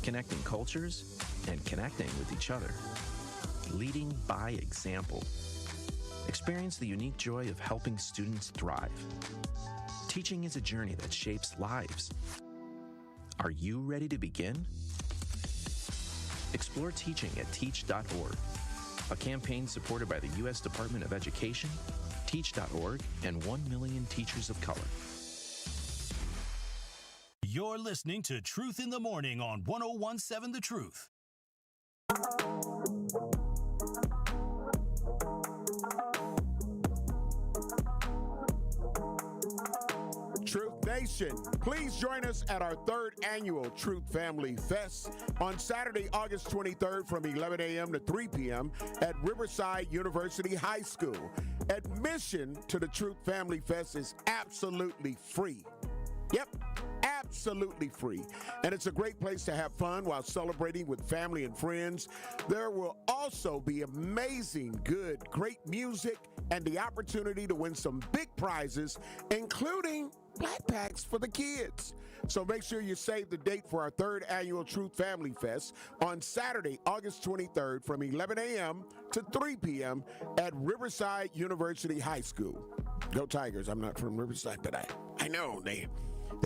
connecting cultures, and connecting with each other. Leading by example. Experience the unique joy of helping students thrive. Teaching is a journey that shapes lives. Are you ready to begin? Explore teaching at teach.org, a campaign supported by the U.S. Department of Education, Teach.org, and 1 million teachers of color. You're listening to Truth in the Morning on 1017 The Truth. Truth Nation, please join us at our 3rd annual Truth Family Fest on Saturday, August 23rd from 11 a.m. to 3 p.m. at Riverside University High School. Admission to the Truth Family Fest is absolutely free. Yep, absolutely free. And it's a great place to have fun while celebrating with family and friends. There will also be amazing, great music and the opportunity to win some big prizes, including backpacks for the kids. So make sure you save the date for our 3rd annual Truth Family Fest on Saturday, August 23rd from 11 a.m. to 3 p.m. at Riverside University High School. Go Tigers. I'm not from Riverside, but I know they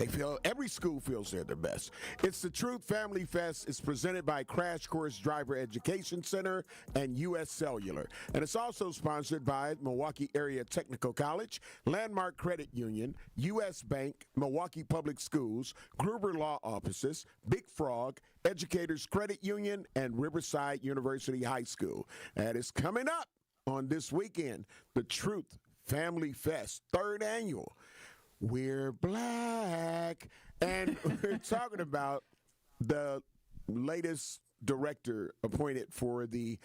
feel, every school feels they're the best. It's the Truth Family Fest. It's presented by Crash Course Driver Education Center and U.S. Cellular. And it's also sponsored by Milwaukee Area Technical College, Landmark Credit Union, U.S. Bank, Milwaukee Public Schools, Gruber Law Offices, Big Frog, Educators Credit Union, and Riverside University High School. And it's coming up on this weekend, the Truth Family Fest, 3rd annual. We're black. And we're talking about the latest director appointed for the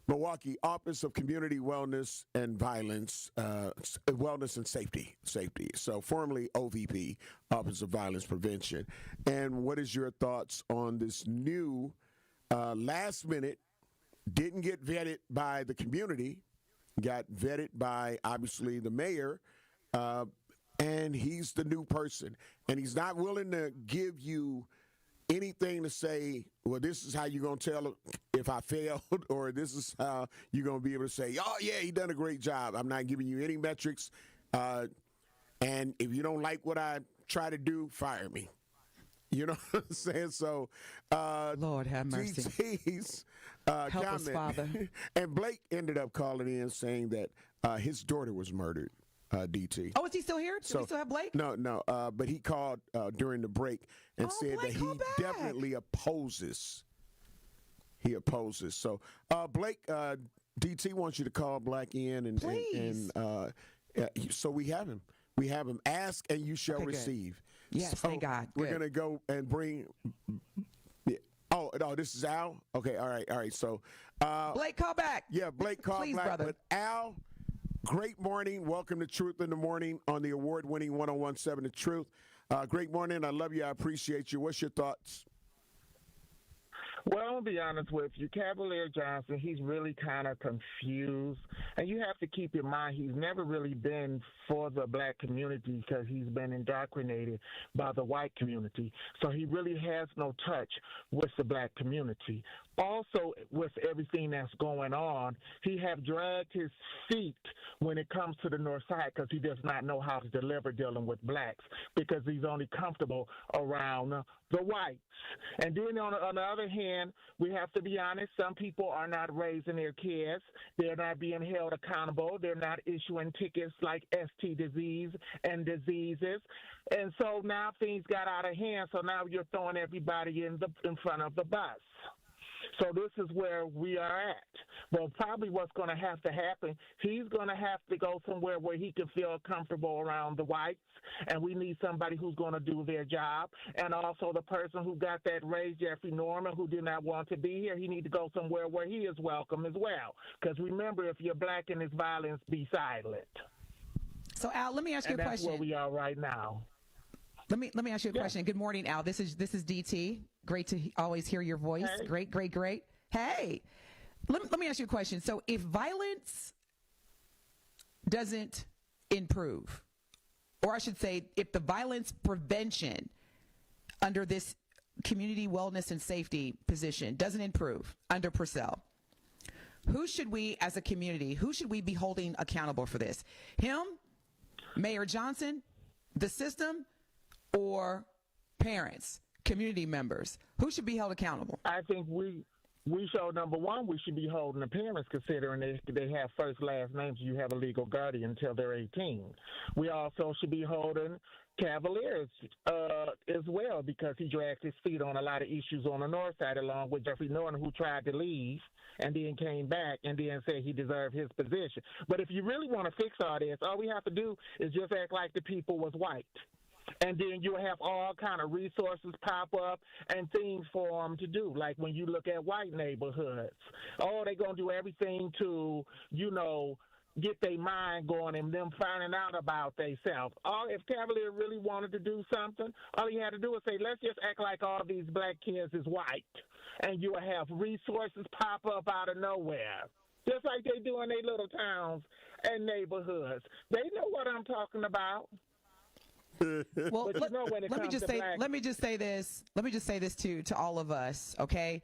Milwaukee Office of Community Wellness and Violence, Wellness and Safety. So formerly OVP, Office of Violence Prevention. And what is your thoughts on this new last minute, didn't get vetted by the community, got vetted by, obviously, the mayor, and he's the new person. And he's not willing to give you anything to say, well, this is how you're going to tell if I failed, or this is how you're going to be able to say, oh, yeah, he done a great job. I'm not giving you any metrics. And if you don't like what I try to do, fire me. You know what I'm saying? So, Lord have mercy. DT's Help comment. us, Father. And Blake ended up calling in saying that his daughter was murdered. DT. Oh, is he still here? Do we still have Blake? No. But he called during the break and said Blake, that he definitely opposes. He opposes. So, Blake, DT wants you to call Black in and so we have him. We have him. Ask and you shall receive. Yes, so thank God. We're gonna go and bring. Yeah. Oh no, this is Al. Okay, all right. So, Blake, call back. Yeah, Blake, call Please, back. brother. But Al, great morning. Welcome to Truth in the Morning on the award-winning 101.7 The Truth. Great morning. I love you. I appreciate you. What's your thoughts? Well, I'm going to be honest with you. Cavalier Johnson, he's really kind of confused. And you have to keep in mind, he's never really been for the black community because he's been indoctrinated by the white community. So he really has no touch with the black community. Also, with everything that's going on, he have dragged his feet when it comes to the North Side because he does not know how to deliver dealing with blacks because he's only comfortable around the whites. And then on the other hand, we have to be honest, some people are not raising their kids. They're not being held accountable. They're not issuing tickets like ST disease and diseases. And so now things got out of hand, so now you're throwing everybody in front of the bus. So this is where we are at. Well, probably what's going to happen, he's going to have to go somewhere where he can feel comfortable around the whites, and we need somebody who's going to do their job. And also the person who got that raise, Jeffrey Norman, who did not want to be here, he need to go somewhere where he is welcome as well. Because remember, if you're black in this violence, be silent. So, Al, let me ask you a question. That's where we are right now. Let me ask you a question. Good morning, Al. This is DT. Great to always hear your voice. Hey. Great. Hey, let me ask you a question. So if violence doesn't improve, or I should say, if the violence prevention under this community wellness and safety position doesn't improve under Purcell, who should we as a community, who should we be holding accountable for this? Him, Mayor Johnson, the system, or parents, community members? Who should be held accountable? I think we show, number one, we should be holding the parents, considering they have first, last names. You have a legal guardian until they're 18. We also should be holding Cavaliers as well, because he dragged his feet on a lot of issues on the North Side, along with Jeffrey Norton, who tried to leave and then came back and then said he deserved his position. But if you really want to fix all this, all we have to do is just act like the people was white. And then you'll have all kind of resources pop up and things for them to do. Like when you look at white neighborhoods, they're going to do everything to, get their mind going and them finding out about themselves. If Cavalier really wanted to do something, all he had to do was say, let's just act like all these black kids is white. And you'll have resources pop up out of nowhere. Just like they do in their little towns and neighborhoods. They know what I'm talking about. Well, let me just say this to all of us, okay?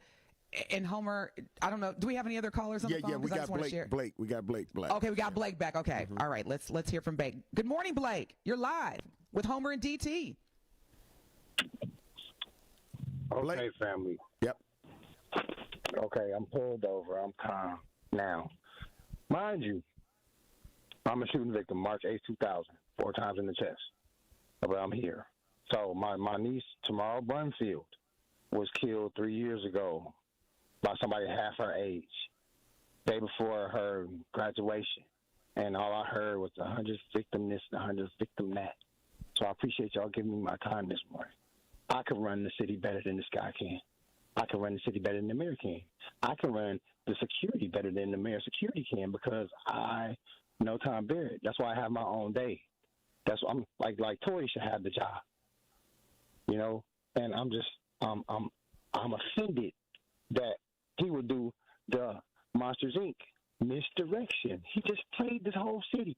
And Homer, I don't know, do we have any other callers on the phone? Yeah, we got Blake. We got Blake. Okay, we got Blake back. Okay, All right, let's hear from Blake. Good morning, Blake. You're live with Homer and DT. Okay, family. Yep. Okay, I'm pulled over. I'm calm now. Mind you, I'm a shooting victim, March 8, 2000, 4 times in the chest. But I'm here. So my niece, Tamara Brunfield, was killed 3 years ago by somebody half her age, day before her graduation. And all I heard was the 100th victim this, the 100th victim that. So I appreciate y'all giving me my time this morning. I can run the city better than this guy can. I can run the city better than the mayor can. I can run the security better than the mayor security can because I know Tom Barrett. That's why I have my own day. That's I'm like Tory should have the job, And I'm just I'm offended that he would do the Monsters Inc. misdirection. He just played this whole city.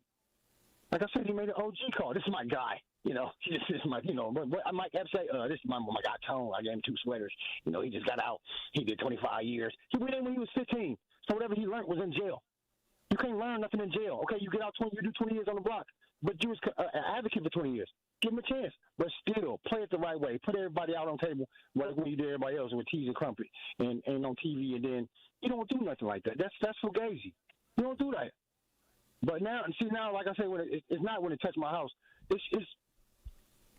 Like I said, he made an OG call. This is my guy. This is my I might have to say this is my guy Tone. I gave him 2 sweaters. He just got out. He did 25 years. He went in when he was 15. So whatever he learned was in jail. You can't learn nothing in jail. Okay, you get out 20, you do 20 years on the block. but you was an advocate for 20 years. Give him a chance, but still play it the right way. Put everybody out on the table like when you did everybody else with teas and crumpet and on TV, and then you don't do nothing like that. That's fugazi. You don't do that. But now, like I said, when it's not when it touched my house. It's.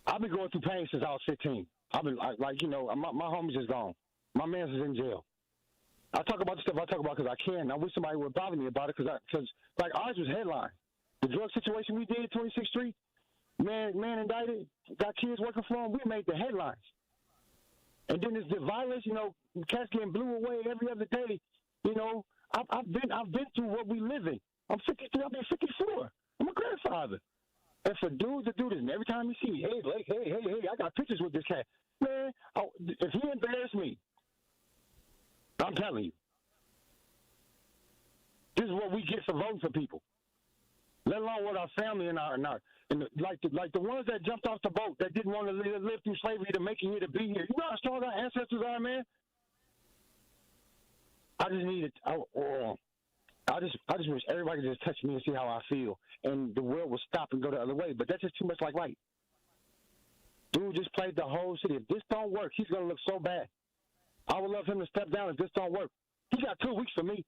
I've been going through pain since I was 15. I've been my homie's is gone. My man's is in jail. I talk about the stuff I talk about because I can. I wish somebody would bother me about it because like ours was headline. The drug situation we did, 26th Street, man indicted, got kids working for him. We made the headlines. And then there's the violence, cats getting blew away every other day. I've been through what we live in. I'm 53. I'll be 54. I'm a grandfather. And for dudes to do this, and every time you see me, hey, I got pictures with this cat. Man, if he embarrassed me, I'm telling you, this is what we get for voting for people. Let alone what our family and like the ones that jumped off the boat that didn't want to live through slavery to make it here to be here. You know how strong our ancestors are, man. I just need it. I just wish everybody could just touch me and see how I feel, and the world would stop and go the other way. But that's just too much like right. Dude just played the whole city. If this don't work, he's gonna look so bad. I would love him to step down if this don't work. He got 2 weeks for me,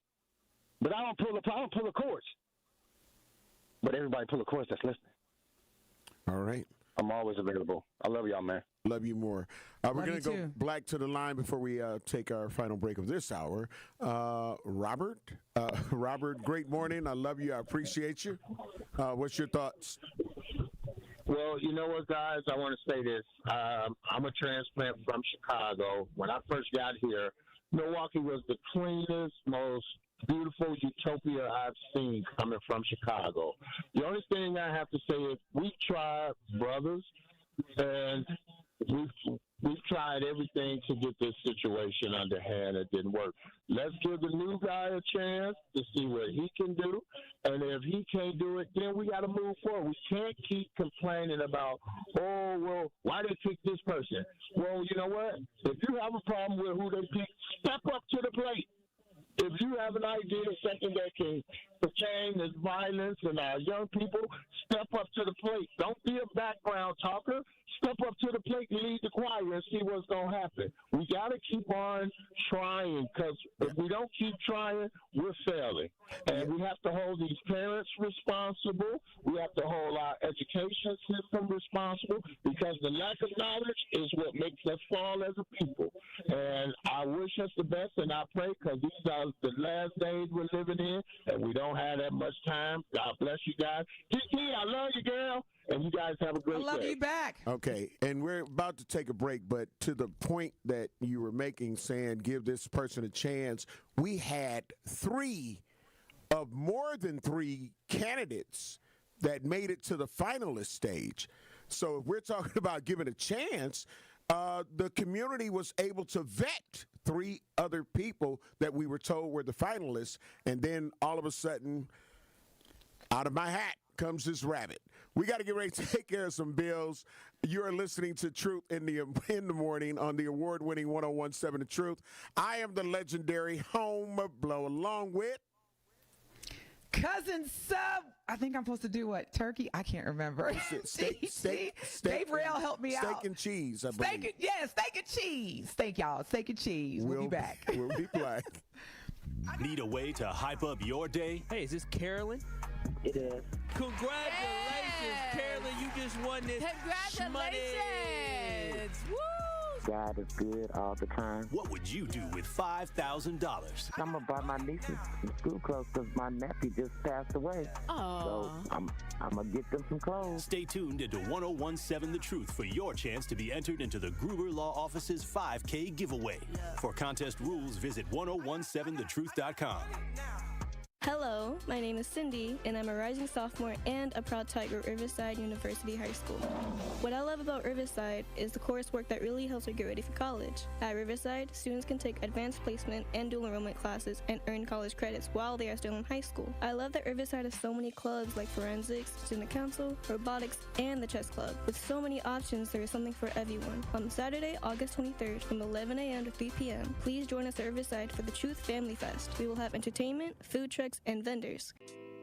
but I don't pull the cords. But everybody pull the cords that's listening. All right. I'm always available. I love y'all, man. Love you more. We're going to go black to the line before we take our final break of this hour. Robert, great morning. I love you. I appreciate you. What's your thoughts? Well, you know what, guys? I want to say this. I'm a transplant from Chicago. When I first got here, Milwaukee was the cleanest, most beautiful utopia I've seen coming from Chicago. The only thing I have to say is we've tried, brothers, and we've tried everything to get this situation under hand. It didn't work. Let's give the new guy a chance to see what he can do. And if he can't do it, then we got to move forward. We can't keep complaining about, why they pick this person? Well, you know what? If you have a problem with who they pick, step up to the plate. If you have an idea, something that can pertain this violence and our young people, step up to the plate. Don't be a background talker. Step up to the plate and lead the choir and see what's going to happen. We got to keep on trying, because if we don't keep trying, we're failing. And we have to hold these parents responsible. We have to hold our education system responsible, because the lack of knowledge is what makes us fall as a people. And I wish us the best, and I pray, because these are the last days we're living in, and we don't have that much time. God bless you guys. Kiki, I love you, girl. And you guys have a great day. I love you back. Okay, and we're about to take a break, but to the point that you were making, saying give this person a chance, we had more than three candidates that made it to the finalist stage. So if we're talking about giving a chance, the community was able to vet 3 other people that we were told were the finalists, and then all of a sudden, out of my hat comes this rabbit. We got to get ready to take care of some bills. You are listening to Truth in the Morning on the award-winning 101.7 The Truth. I am the legendary Homer Blow, along with Cousin Sub. I think I'm supposed to do what? Turkey? I can't remember. Steak, Dave Rail helped me out. Steak and cheese, I believe. Steak and cheese. Thank y'all. Steak and cheese. We'll be back. We'll be back. Need a way to hype up your day? Hey, is this Carolyn? It is. Congratulations, Carolyn. You just won this. Congratulations. Woo! God is good all the time. What would you do with $5,000? I'm going to buy my nieces some school clothes because my nephew just passed away. Aww. So I'm going to get them some clothes. Stay tuned into 101.7 The Truth for your chance to be entered into the Gruber Law Office's 5K giveaway. For contest rules, visit 1017thetruth.com. Hello, my name is Cindy, and I'm a rising sophomore and a proud Tiger at Riverside University High School. What I love about Riverside is the coursework that really helps her get ready for college. At Riverside, students can take advanced placement and dual enrollment classes and earn college credits while they are still in high school. I love that Riverside has so many clubs like forensics, student council, robotics, and the chess club. With so many options, there is something for everyone. On Saturday, August 23rd from 11 a.m. to 3 p.m., please join us at Riverside for the Truth Family Fest. We will have entertainment, food trucks, and vendors.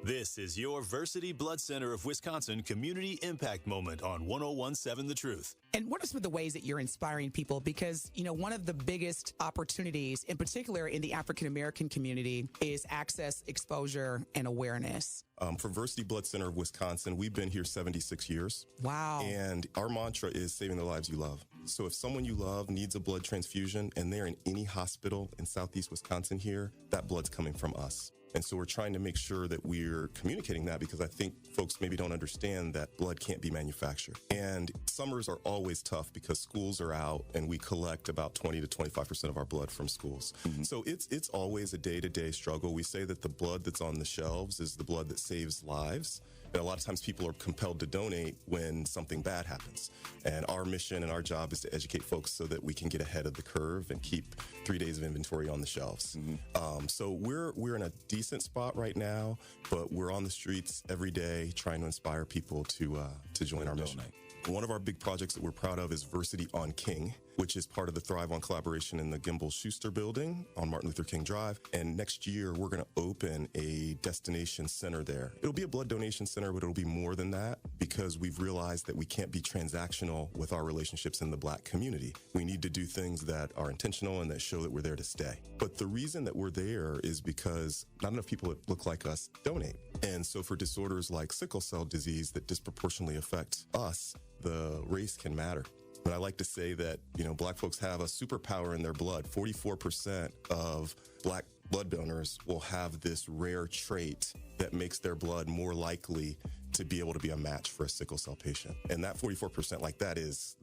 This is your Versity Blood Center of Wisconsin Community Impact Moment on 101.7 The Truth. And what are some of the ways that you're inspiring people? Because, you know, one of the biggest opportunities, in particular in the African-American community, is access, exposure, and awareness. For Versity Blood Center of Wisconsin, we've been here 76 years. Wow. And our mantra is saving the lives you love. So if someone you love needs a blood transfusion and they're in any hospital in Southeast Wisconsin here, that blood's coming from us. And so we're trying to make sure that we're communicating that, because I think folks maybe don't understand that blood can't be manufactured. And summers are always tough because schools are out and we collect about 20 to 25% of our blood from schools. Mm-hmm. So it's always a day-to-day struggle. We say that the blood that's on the shelves is the blood that saves lives. And a lot of times people are compelled to donate when something bad happens. And our mission and our job is to educate folks so that we can get ahead of the curve and keep 3 days of inventory on the shelves. Mm-hmm. So we're in a decent spot right now, but we're on the streets every day trying to inspire people to join our mission. One of our big projects that we're proud of is Versity on King, which is part of the Thrive on Collaboration in the Gimbel Schuster building on Martin Luther King Drive. And next year, we're going to open a destination center there. It'll be a blood donation center, but it'll be more than that, because we've realized that we can't be transactional with our relationships in the Black community. We need to do things that are intentional and that show that we're there to stay. But the reason that we're there is because not enough people that look like us donate. And so for disorders like sickle cell disease that disproportionately affect us, the race can matter. But I like to say that, you know, Black folks have a superpower in their blood. 44% of Black blood donors will have this rare trait that makes their blood more likely to be able to be a match for a sickle cell patient. And that 44%, like that is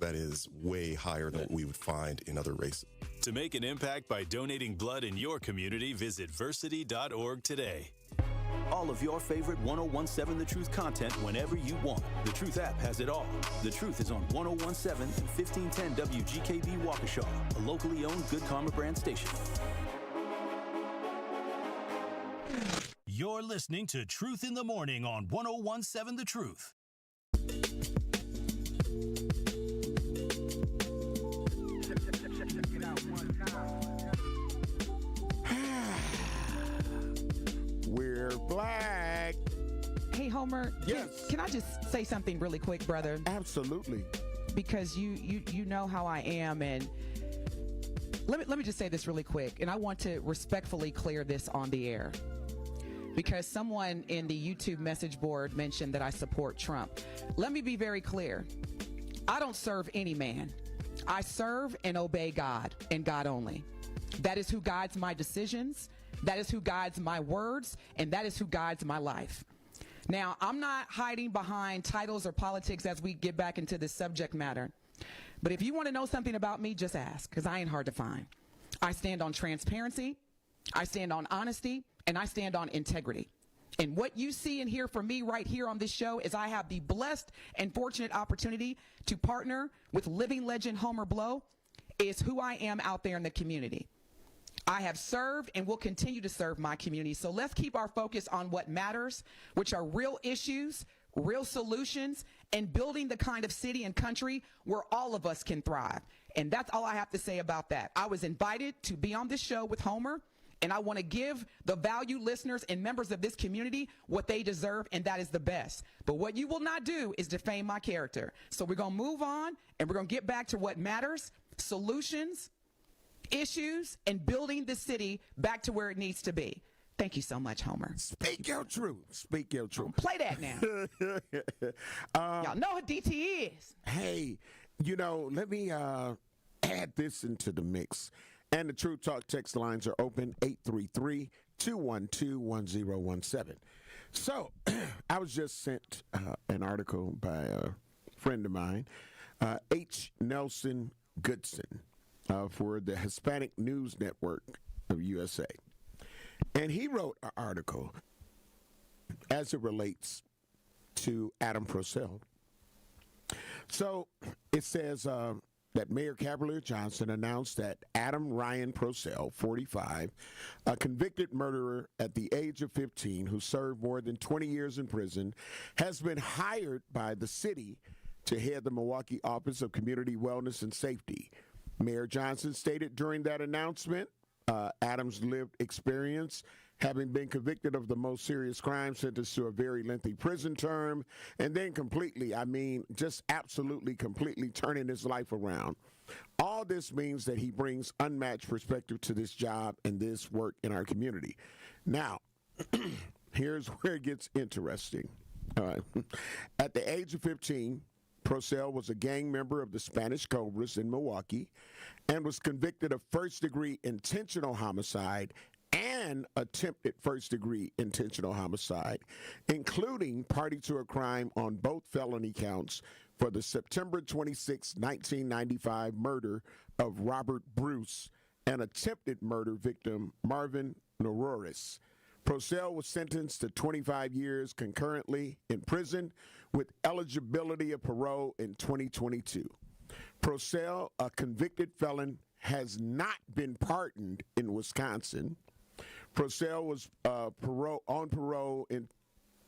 way higher than what we would find in other races. To make an impact by donating blood in your community, visit versity.org today. All of your favorite 101.7 The Truth content whenever you want. The Truth app has it all. The Truth is on 101.7 and 1510 WGKB Waukesha, a locally owned Good Karma brand station. You're listening to Truth in the Morning on 101.7 The Truth. We're Black. Hey, Homer. Yes. Can I just say something really quick, brother? Absolutely. Because you know how I am, and let me just say this really quick, and I want to respectfully clear this on the air. Because someone in the YouTube message board mentioned that I support Trump. Let me be very clear. I don't serve any man. I serve and obey God, and God only. That is who guides my decisions. That is who guides my words, and that is who guides my life. Now, I'm not hiding behind titles or politics as we get back into this subject matter. But if you want to know something about me, just ask, because I ain't hard to find. I stand on transparency. I stand on honesty. And I stand on integrity. And what you see and hear from me right here on this show is I have the blessed and fortunate opportunity to partner with living legend Homer Blow, is who I am out there in the community. I have served and will continue to serve my community. So let's keep our focus on what matters, which are real issues, real solutions, and building the kind of city and country where all of us can thrive. And that's all I have to say about that. I was invited to be on this show with Homer, and I want to give the valued listeners and members of this community what they deserve, and that is the best. But what you will not do is defame my character. So we're going to move on, and we're going to get back to what matters, solutions, issues, and building the city back to where it needs to be. Thank you so much, Homer. Speak your truth. Speak your truth. Play that now. Y'all know what DT is. Hey, you know, let me add this into the mix. And the Truth Talk text lines are open, 833-212-1017. So I was just sent an article by a friend of mine, H. Nelson Goodson, for the Hispanic News Network of USA. And he wrote an article as it relates to Adam Purcell. So it says that Mayor Cavalier Johnson announced that Adam Ryan Purcell, 45, a convicted murderer at the age of 15 who served more than 20 years in prison, has been hired by the city to head the Milwaukee Office of Community Wellness and Safety. Mayor Johnson stated during that announcement, Adam's lived experience having been convicted of the most serious crime, sentenced to a very lengthy prison term, and then just absolutely completely turning his life around. All this means that he brings unmatched perspective to this job and this work in our community. Now, here's where it gets interesting. All right. At the age of 15, Purcell was a gang member of the Spanish Cobras in Milwaukee and was convicted of first-degree intentional homicide and attempted first-degree intentional homicide, including party to a crime on both felony counts for the September 26, 1995 murder of Robert Bruce and attempted murder victim Marvin Norris. Purcell was sentenced to 25 years concurrently in prison with eligibility of parole in 2022. Purcell, a convicted felon, has not been pardoned in Wisconsin. Purcell was on parole in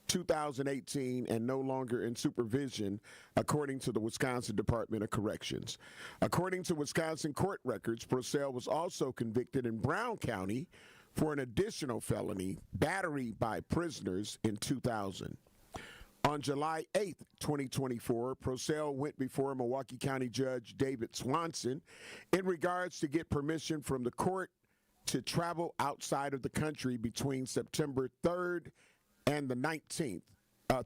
2018 and no longer in supervision, according to the Wisconsin Department of Corrections. According to Wisconsin court records, Purcell was also convicted in Brown County for an additional felony, battery by prisoners, in 2000. On July 8, 2024, Purcell went before Milwaukee County Judge David Swanson in regards to get permission from the court to travel outside of the country between September 3rd and the 19th,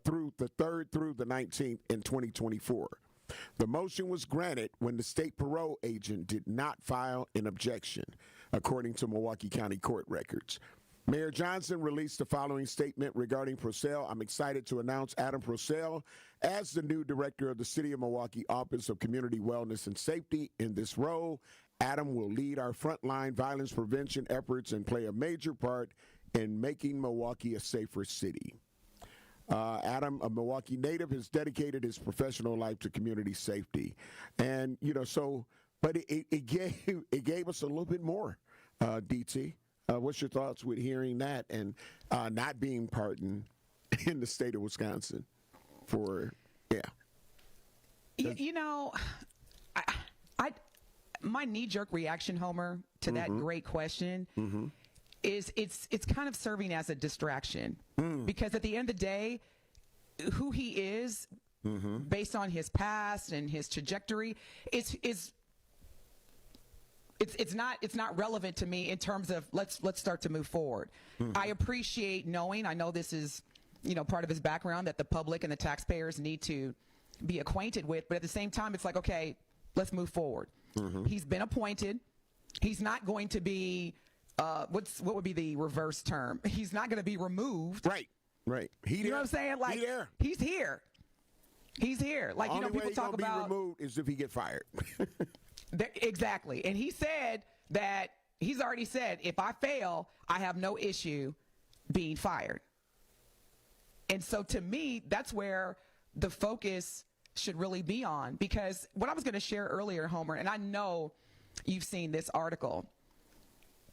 through the 3rd through the 19th in 2024. The motion was granted when the state parole agent did not file an objection, according to Milwaukee County court records. Mayor Johnson released the following statement regarding Purcell. I'm excited to announce Adam Purcell as the new director of the City of Milwaukee Office of Community Wellness and Safety. In this role, Adam will lead our frontline violence prevention efforts and play a major part in making Milwaukee a safer city. Adam, a Milwaukee native, has dedicated his professional life to community safety. And, but it gave us a little bit more, DT. What's your thoughts with hearing that and not being pardoned in the state of Wisconsin my knee-jerk reaction, Homer, to that great question is it's kind of serving as a distraction because at the end of the day, who he is based on his past and his trajectory it's not relevant to me in terms of let's start to move forward. I appreciate knowing, I know this is, part of his background that the public and the taxpayers need to be acquainted with, but at the same time, it's like, okay, let's move forward. He's been appointed. He's not going to be, what would be the reverse term? He's not going to be removed. Right. You know what I'm saying? Like, he's here. He's here. Like, people talk about. Be removed is if he get fired. Exactly. And he said that he's already said, if I fail, I have no issue being fired. And so to me, that's where the focus should really be on, because what I was going to share earlier, Homer, and I know you've seen this article,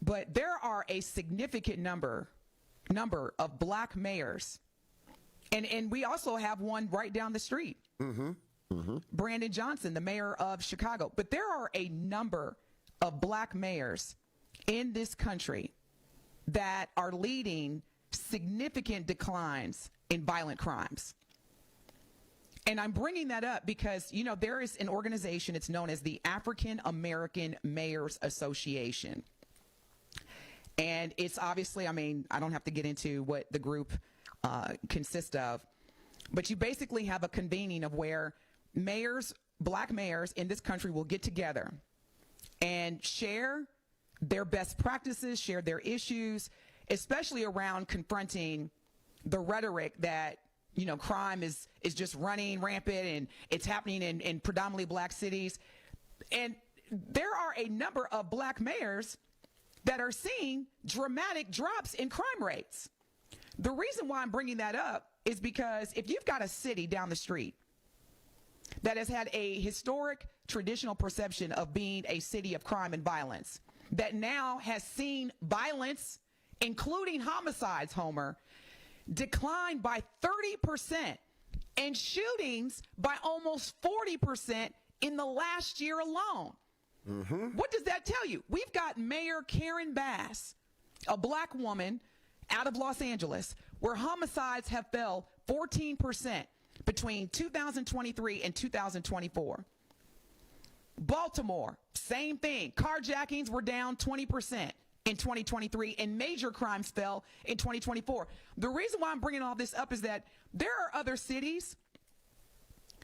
but there are a significant number of black mayors. And we also have one right down the street. Brandon Johnson, the mayor of Chicago. But there are a number of black mayors in this country that are leading significant declines in violent crimes. And I'm bringing that up because, there is an organization, it's known as the African American Mayors Association. And it's obviously, I don't have to get into what the group consists of, but you basically have a convening of where mayors, black mayors in this country will get together and share their best practices, share their issues, especially around confronting the rhetoric that, crime is just running rampant and it's happening in predominantly black cities. And there are a number of black mayors that are seeing dramatic drops in crime rates. The reason why I'm bringing that up is because if you've got a city down the street that has had a historic traditional perception of being a city of crime and violence, that now has seen violence, including homicides, Homer, decline by 30% and shootings by almost 40% in the last year alone. What does that tell you? We've got Mayor Karen Bass, a black woman out of Los Angeles, where homicides have fell 14% between 2023 and 2024. Baltimore, same thing. Carjackings were down 20% in 2023, and major crimes fell in 2024. The reason why I'm bringing all this up is that there are other cities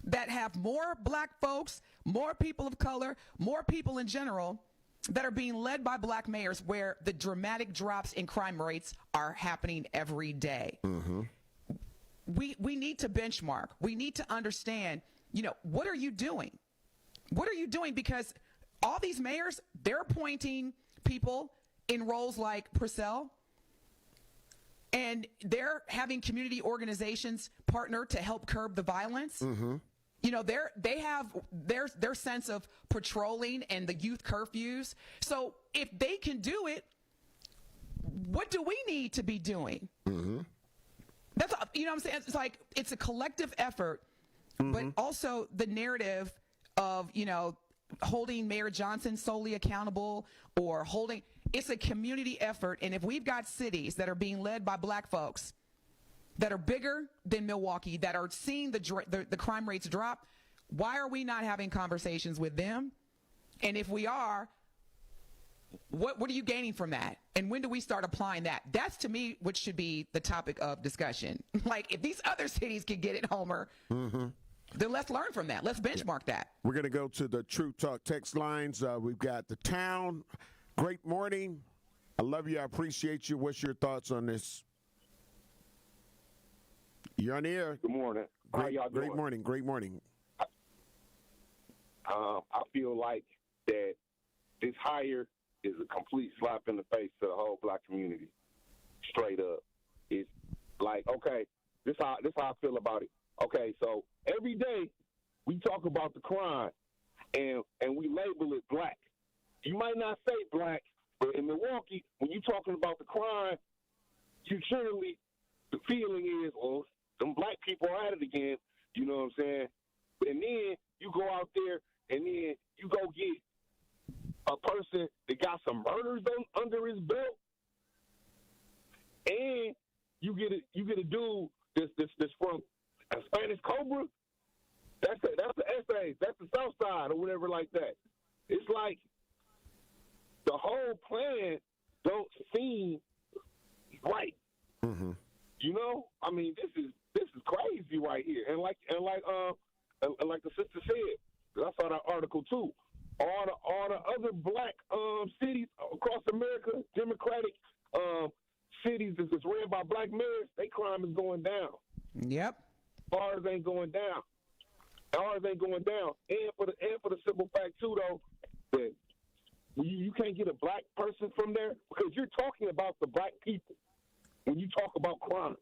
that have more black folks, more people of color, more people in general that are being led by black mayors, where the dramatic drops in crime rates are happening every day. Mm-hmm. We need to benchmark. We need to understand, what are you doing? What are you doing? Because all these mayors, they're appointing people in roles like Purcell, and they're having community organizations partner to help curb the violence. Mm-hmm. They have their sense of patrolling and the youth curfews. So if they can do it, what do we need to be doing? Mm-hmm. That's, what I'm saying? It's like, it's a collective effort, but also the narrative of, holding Mayor Johnson solely accountable, or it's a community effort. And if we've got cities that are being led by black folks that are bigger than Milwaukee, that are seeing the crime rates drop, why are we not having conversations with them? And if we are, what are you gaining from that? And when do we start applying that? That's, to me, what should be the topic of discussion. Like, if these other cities can get it, Homer, then let's learn from that. Let's benchmark that. We're going to go to the Truth Talk text lines. We've got the town. Great morning. I love you. I appreciate you. What's your thoughts on this? You're on the air. Good morning. How y'all doing? Great morning. Great morning. I feel like that this hire is a complete slap in the face to the whole black community. Straight up. It's like, okay, this how I feel about it. Okay, so every day we talk about the crime and we label it black. You might not say black, but in Milwaukee, when you're talking about the crime, you generally, the feeling is, well, them black people are at it again. You know what I'm saying? And then you go out there and then you go get a person that got some murders under his belt, and you get a dude that's from a Spanish Cobra. That's the essays. That's the South Side or whatever like that. It's like the whole plan don't seem right. Mm-hmm. I mean, this is crazy right here. And like the sister said, 'cause I saw that article too. All the other black cities across America, Democratic cities that's ran by black mayors, their crime is going down. Yep. Ours ain't going down. And for the simple fact too, though, that you can't get a black person from there, because you're talking about the black people when you talk about crime.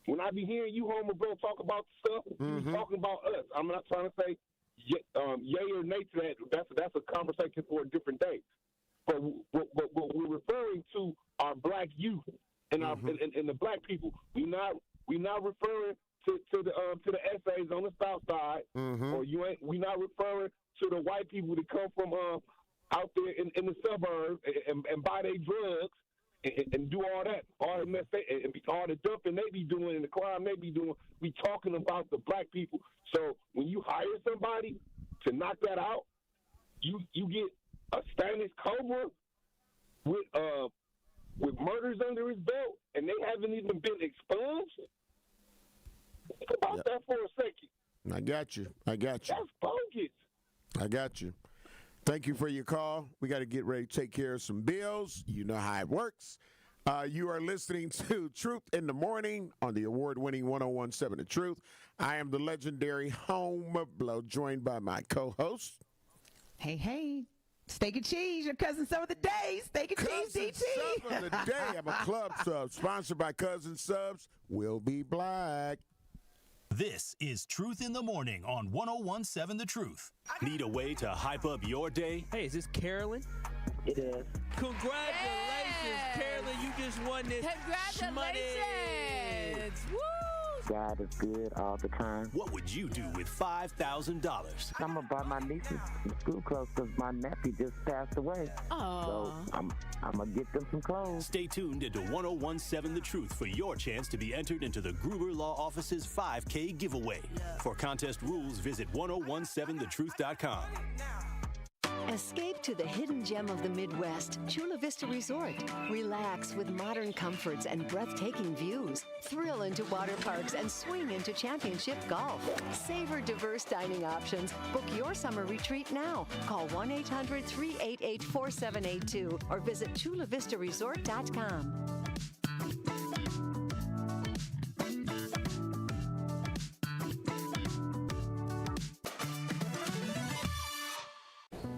When I be hearing you, Homer, bro, talk about stuff, you're talking about us. I'm not trying to say yay or nay to that. That's a conversation for a different day. But what we're referring to our black youth and our and the black people. We not referring to the essays on the South Side, or we not referring to the white people that come from out there in the suburbs and buy their drugs and do all that, all the dumping they be doing and the crime they be doing. We talking about the black people. So when you hire somebody to knock that out, you get a Spanish Cobra with murders under his belt, and they haven't even been expunged. Think about that for a second. I got you. That's bogus. I got you. Thank you for your call. We got to get ready to take care of some bills. You know how it works. You are listening to Truth in the Morning on the award-winning 101.7 The Truth. I am the legendary Homer Blow, joined by my co-host. Hey. Steak and Cheese, your cousin Sub of the Day. Steak and Cheese, DT. Sub of the Day. I'm a club sub, sponsored by Cousin Subs. Will be black. This is Truth in the Morning on 101.7 The Truth. Need a way to hype up your day? Hey, is this Carolyn? It is. Congratulations, Carolyn. You just won this Congratulations. money. Woo! God is good all the time. What would you do with $5,000? I'm going to buy my nieces some school clothes because my nephew just passed away. Aww. So I'm going to get them some clothes. Stay tuned into 1017 The Truth for your chance to be entered into the Gruber Law Office's 5K giveaway. For contest rules, visit 1017thetruth.com. Escape to the hidden gem of the Midwest, Chula Vista Resort. Relax with modern comforts and breathtaking views. Thrill into water parks and swing into championship golf. Savor diverse dining options. Book your summer retreat now. Call 1-800-388-4782 or visit chulavistaresort.com.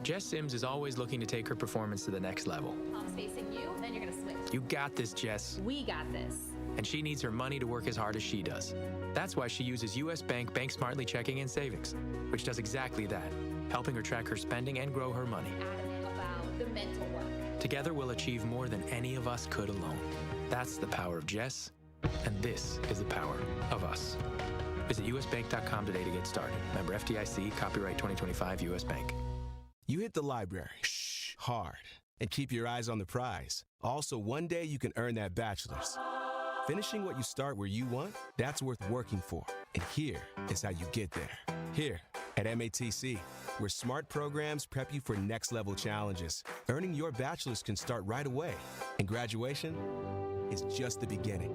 Jess Sims is always looking to take her performance to the next level. Palms facing you, then you're gonna switch. You got this, Jess. We got this. And she needs her money to work as hard as she does. That's why she uses U.S. Bank Smartly Checking and Savings, which does exactly that, helping her track her spending and grow her money. Adamant about the mental work. Together we'll achieve more than any of us could alone. That's the power of Jess, and this is the power of us. Visit usbank.com today to get started. Member FDIC, copyright 2025 U.S. Bank. You hit the library, hard, and keep your eyes on the prize. Also, one day you can earn that bachelor's. Finishing what you start where you want, that's worth working for. And here is how you get there. Here at MATC, where smart programs prep you for next-level challenges. Earning your bachelor's can start right away, and graduation is just the beginning.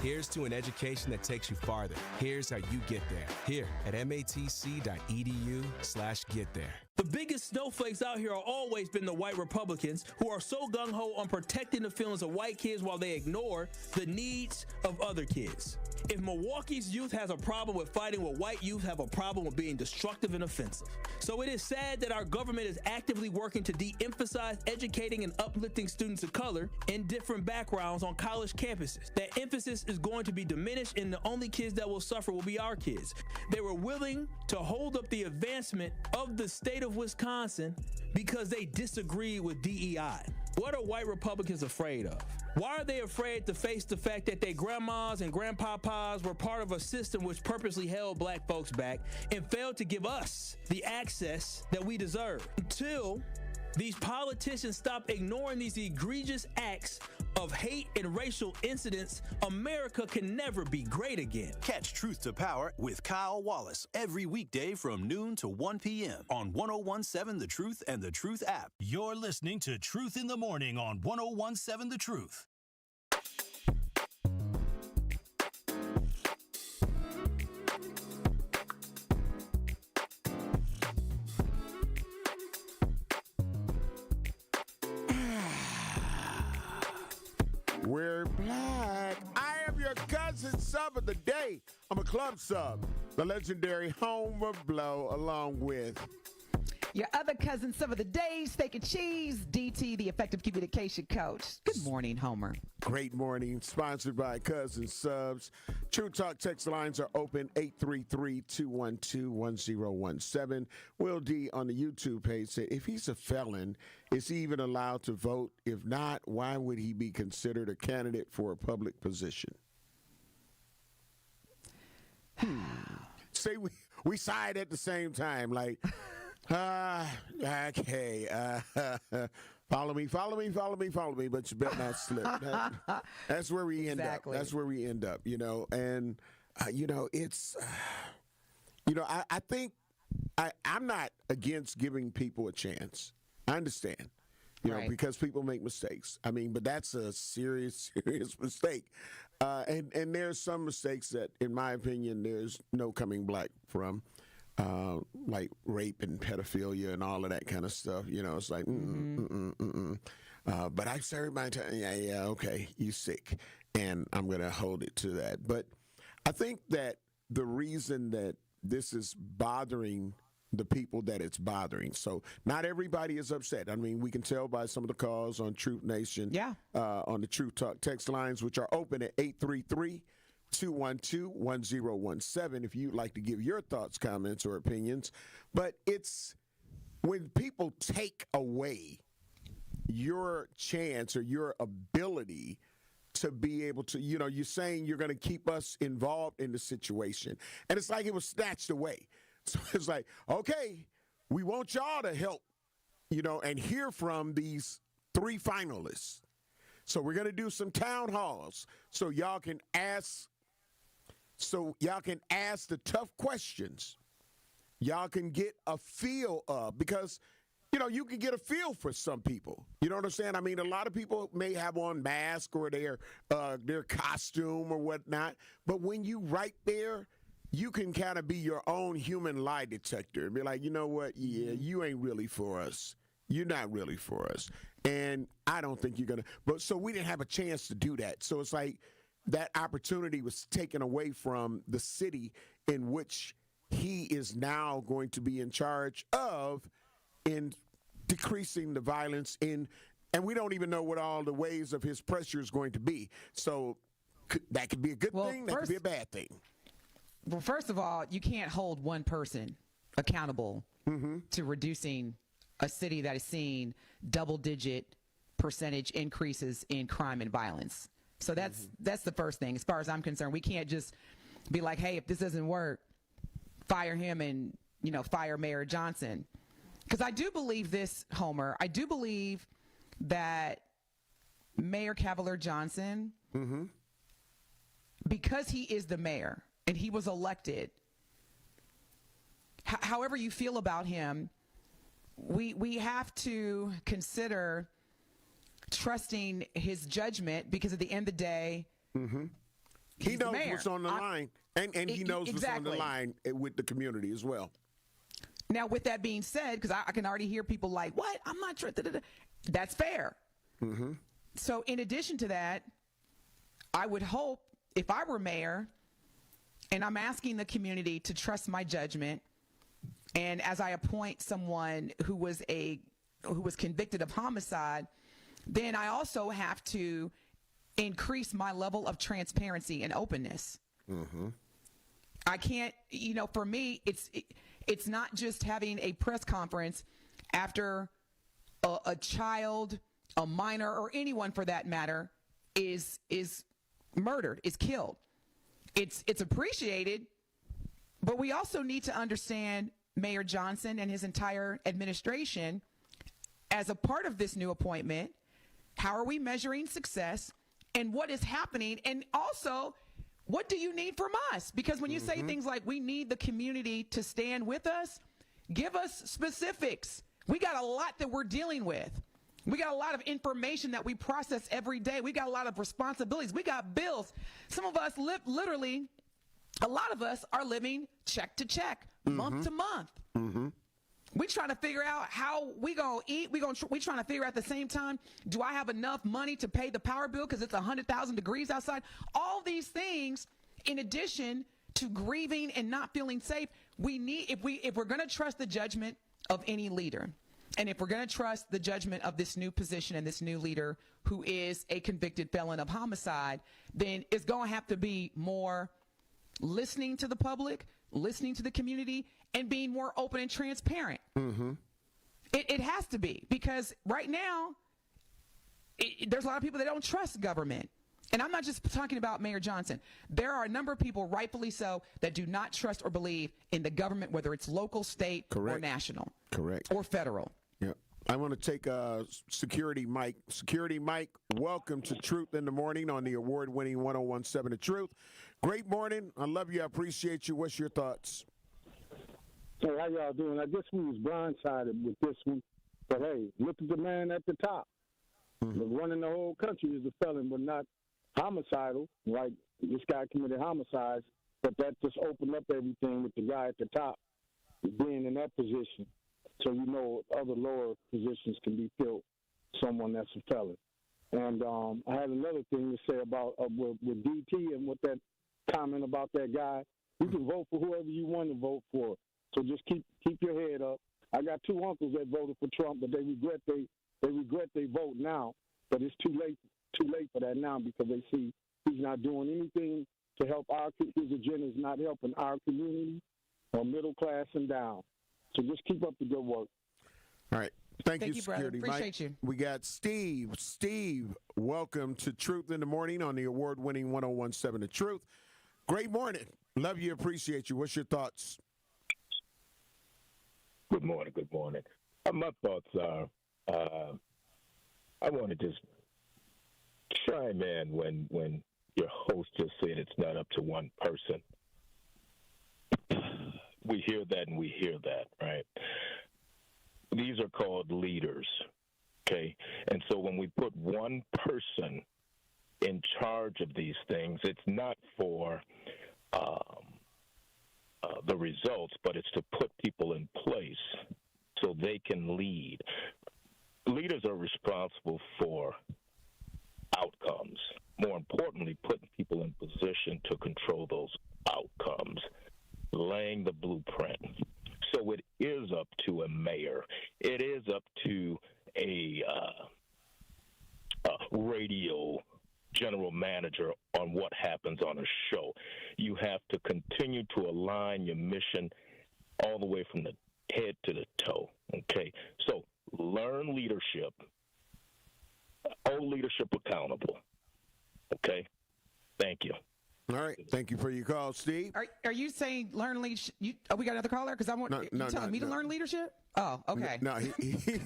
Here's to an education that takes you farther. Here's how you get there. Here at matc.edu/get there. The biggest snowflakes out here are always been the white Republicans who are so gung-ho on protecting the feelings of white kids while they ignore the needs of other kids. If Milwaukee's youth has a problem with fighting, well, white youth have a problem with being destructive and offensive. So it is sad that our government is actively working to de-emphasize educating and uplifting students of color in different backgrounds on college campuses. That emphasis is going to be diminished, and the only kids that will suffer will be our kids. They were willing to hold up the advancement of the state of Wisconsin because they disagreed with DEI. What are white Republicans afraid of? Why are they afraid to face the fact that their grandmas and grandpapas were part of a system which purposely held black folks back and failed to give us the access that we deserve? Until these politicians stop ignoring these egregious acts of hate and racial incidents, America can never be great again. Catch Truth to Power with Kyle Wallace every weekday from noon to 1 p.m. on 1017 The Truth and The Truth app. You're listening to Truth in the Morning on 1017 The Truth. We're black. I am your cousin sub of the day. I'm a club sub, the legendary Homer Blow, along with your other cousin sub of the day, Steak and Cheese, DT, the effective communication coach. Good morning, Homer. Great morning. Sponsored by Cousin Subs. True Talk text lines are open, 833-212-1017. Will D on the YouTube page said, if he's a felon, is he even allowed to vote? If not, why would he be considered a candidate for a public position? Say we side at the same time, like, okay, follow me, but you better not slip. That's where we end up. That's where we end up, and, it's, I think I'm not against giving people a chance. I understand, because people make mistakes. I mean, but that's a serious mistake. And there's some mistakes that, in my opinion, there's no coming back from. Like rape and pedophilia and all of that kind of stuff. It's like, but I served my time. Yeah, okay, you sick. And I'm going to hold it to that. But I think that the reason that this is bothering the people that it's bothering. So not everybody is upset. I mean, we can tell by some of the calls on Truth Nation, on the Truth Talk text lines, which are open at 833-212-1017 if you'd like to give your thoughts, comments, or opinions. But it's when people take away your chance or your ability to be able to, you're saying you're going to keep us involved in the situation. And it's like it was snatched away. So it's like, okay, we want y'all to help, and hear from these 3 finalists. So we're going to do some town halls so y'all can ask the tough questions. Y'all can get a feel of, because you can get a feel for some people. You know what I'm saying? I mean, a lot of people may have on mask or their costume or whatnot, but when you right there, you can kind of be your own human lie detector and be like, you know what? Yeah, you ain't really for us. You're not really for us. And I don't think you're going to. But so we didn't have a chance to do that. So it's like that opportunity was taken away from the city in which he is now going to be in charge of in decreasing the violence and we don't even know what all the ways of his pressure is going to be. So that could be a good thing. That could be a bad thing. Well, first of all, you can't hold one person accountable to reducing a city that is seeing double-digit percentage increases in crime and violence. So that's the first thing. As far as I'm concerned, we can't just be like, hey, if this doesn't work, fire him and, fire Mayor Johnson. Because I do believe this, Homer. I do believe that Mayor Cavalier Johnson, because he is the mayor and he was elected, however you feel about him, we have to consider trusting his judgment, because at the end of the day, he knows what's on the line, and he knows what's on the line with the community as well. Now, with that being said, because I can already hear people like, what? I'm not sure. That's fair. So in addition to that, I would hope if I were mayor and I'm asking the community to trust my judgment, and as I appoint someone who was convicted of homicide, then I also have to increase my level of transparency and openness. I can't, for me, it's not just having a press conference after a child, a minor, or anyone for that matter is murdered, is killed. It's appreciated, but we also need to understand Mayor Johnson and his entire administration as a part of this new appointment. How are we measuring success, and what is happening? And also, what do you need from us? Because when you say things like we need the community to stand with us, give us specifics. We got a lot that we're dealing with. We got a lot of information that we process every day. We got a lot of responsibilities. We got bills. Some of us live literally, a lot of us are living check to check, month to month. We trying to figure out how we gonna eat. We trying to figure out at the same time, do I have enough money to pay the power bill because it's 100,000 degrees outside? All these things, in addition to grieving and not feeling safe, we need, if we're gonna trust the judgment of any leader, and if we're gonna trust the judgment of this new position and this new leader who is a convicted felon of homicide, then it's gonna have to be more listening to the public, listening to the community, and being more open and transparent. It has to be, because right now, there's a lot of people that don't trust government. And I'm not just talking about Mayor Johnson. There are a number of people, rightfully so, that do not trust or believe in the government, whether it's local, state, or national. Or federal. Yeah. I want to take Security Mike. Security Mike, welcome to Truth in the Morning on the award-winning 101.7 The Truth. Great morning. I love you. I appreciate you. What's your thoughts? Hey, how y'all doing? I guess we was blindsided with this one. But, hey, look at the man at the top. Running the whole country is a felon, but not homicidal, like this guy committed homicides. But that just opened up everything with the guy at the top being in that position. So other lower positions can be filled someone that's a felon. And I had another thing to say about with DT and what that comment about that guy. You can vote for whoever you want to vote for. So just keep your head up. I got 2 uncles that voted for Trump, but they regret they vote now. But it's too late for that now, because they see he's not doing anything to help his agenda is not helping our community or middle class and down. So just keep up the good work. All right. Thank you, brother. Security Appreciate Mike. you. We got Steve. Steve, welcome to Truth in the Morning on the award-winning 1017 The Truth. Great morning. Love you. Appreciate you. What's your thoughts? Good morning. Good morning. My thoughts are, I want to just chime in when your host just said it's not up to one person. We hear that and we hear that, right? These are called leaders, okay? And so when we put one person in charge of these things, it's not for the results, but it's to put people in place so they can lead. Leaders are responsible for outcomes. More importantly, putting people in position to control those outcomes, laying the blueprint. So it is up to a mayor. It is up to a radio general manager on what happens on a show. You have to continue to align your mission all the way from the head to the toe, okay? So learn leadership, hold leadership accountable, okay? Thank you. All right. Thank you for your call, Steve. Are you saying learn leadership? Oh, we got another caller? Because you telling me to learn leadership? Oh, okay. No,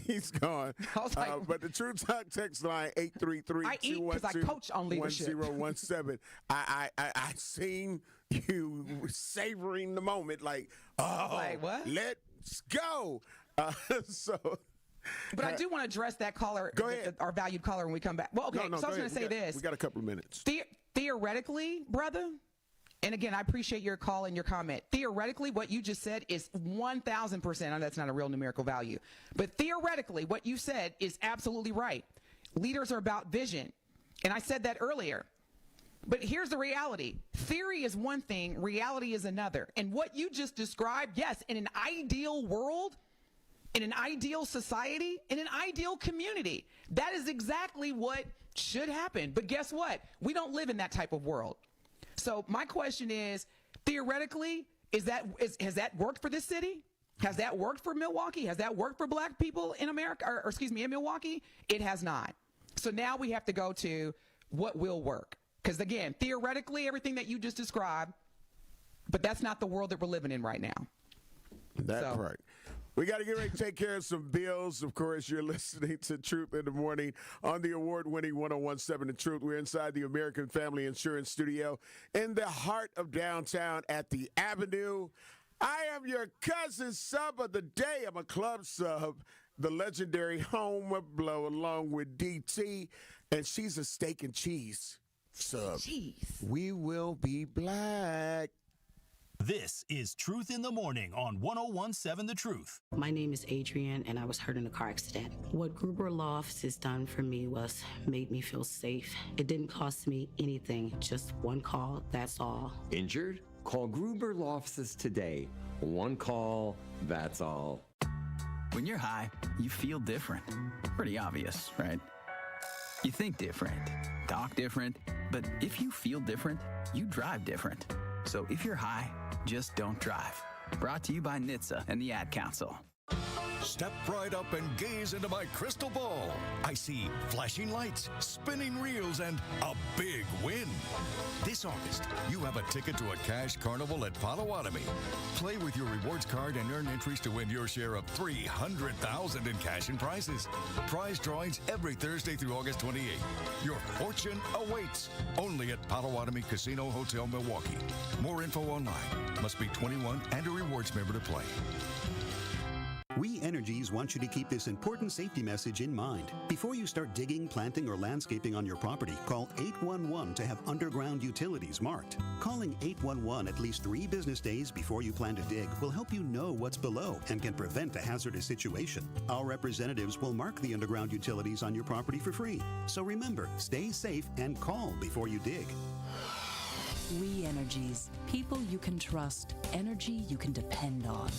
he's gone. I was like, but the True Talk text line 833-212-1017. I eat because I coach on leadership. I seen you savoring the moment like, what? Let's go. But I do want to address that caller, Go ahead. our valued caller, when we come back. Well, okay, No, so I was going to say this. We got a couple of minutes. Theoretically, brother, and again, I appreciate your call and your comment. Theoretically, what you just said is 1,000%. I know that's not a real numerical value. But theoretically, what you said is absolutely right. Leaders are about vision. And I said that earlier. But here's the reality. Theory is one thing. Reality is another. And what you just described, yes, in an ideal world, in an ideal society, in an ideal community, that is exactly what should happen. But guess what? We don't live in that type of world. So my question is, theoretically, has that worked for this city? Has that worked for Milwaukee? Has that worked for black people in America, or excuse me, in Milwaukee? It has not. So now we have to go to what will work. Because again, theoretically, everything that you just described, but that's not the world that we're living in right now. That's right. We got to get ready to take care of some bills. Of course, you're listening to Truth in the Morning on the award-winning 1017 The Truth. We're inside the American Family Insurance Studio in the heart of downtown at the Avenue. I am your cousin sub of the day. I'm a club sub, the legendary Home of Blow, along with DT, and she's a steak and cheese sub. Jeez. We will be black. This is Truth in the Morning on 1017 The Truth. My name is Adrienne, and I was hurt in a car accident. What Gruber Law Office has done for me was made me feel safe. It didn't cost me anything, just one call, that's all. Injured? Call Gruber Law Offices today. One call, that's all. When you're high, you feel different. Pretty obvious, right? You think different, talk different, but if you feel different, you drive different. So if you're high, just don't drive. Brought to you by NHTSA and the Ad Council. Step right up and gaze into my crystal ball. I see flashing lights, spinning reels, and a big win. This August, you have a ticket to a cash carnival at Potawatomi. Play with your rewards card and earn entries to win your share of $300,000 in cash and prizes. Prize drawings every Thursday through August 28th. Your fortune awaits only at Potawatomi Casino Hotel, Milwaukee. More info online. Must be 21 and a rewards member to play. We Energies want you to keep this important safety message in mind. Before you start digging, planting, or landscaping on your property, call 811 to have underground utilities marked. Calling 811 at least 3 business days before you plan to dig will help you know what's below and can prevent a hazardous situation. Our representatives will mark the underground utilities on your property for free. So remember, stay safe and call before you dig. We Energies. People you can trust. Energy you can depend on.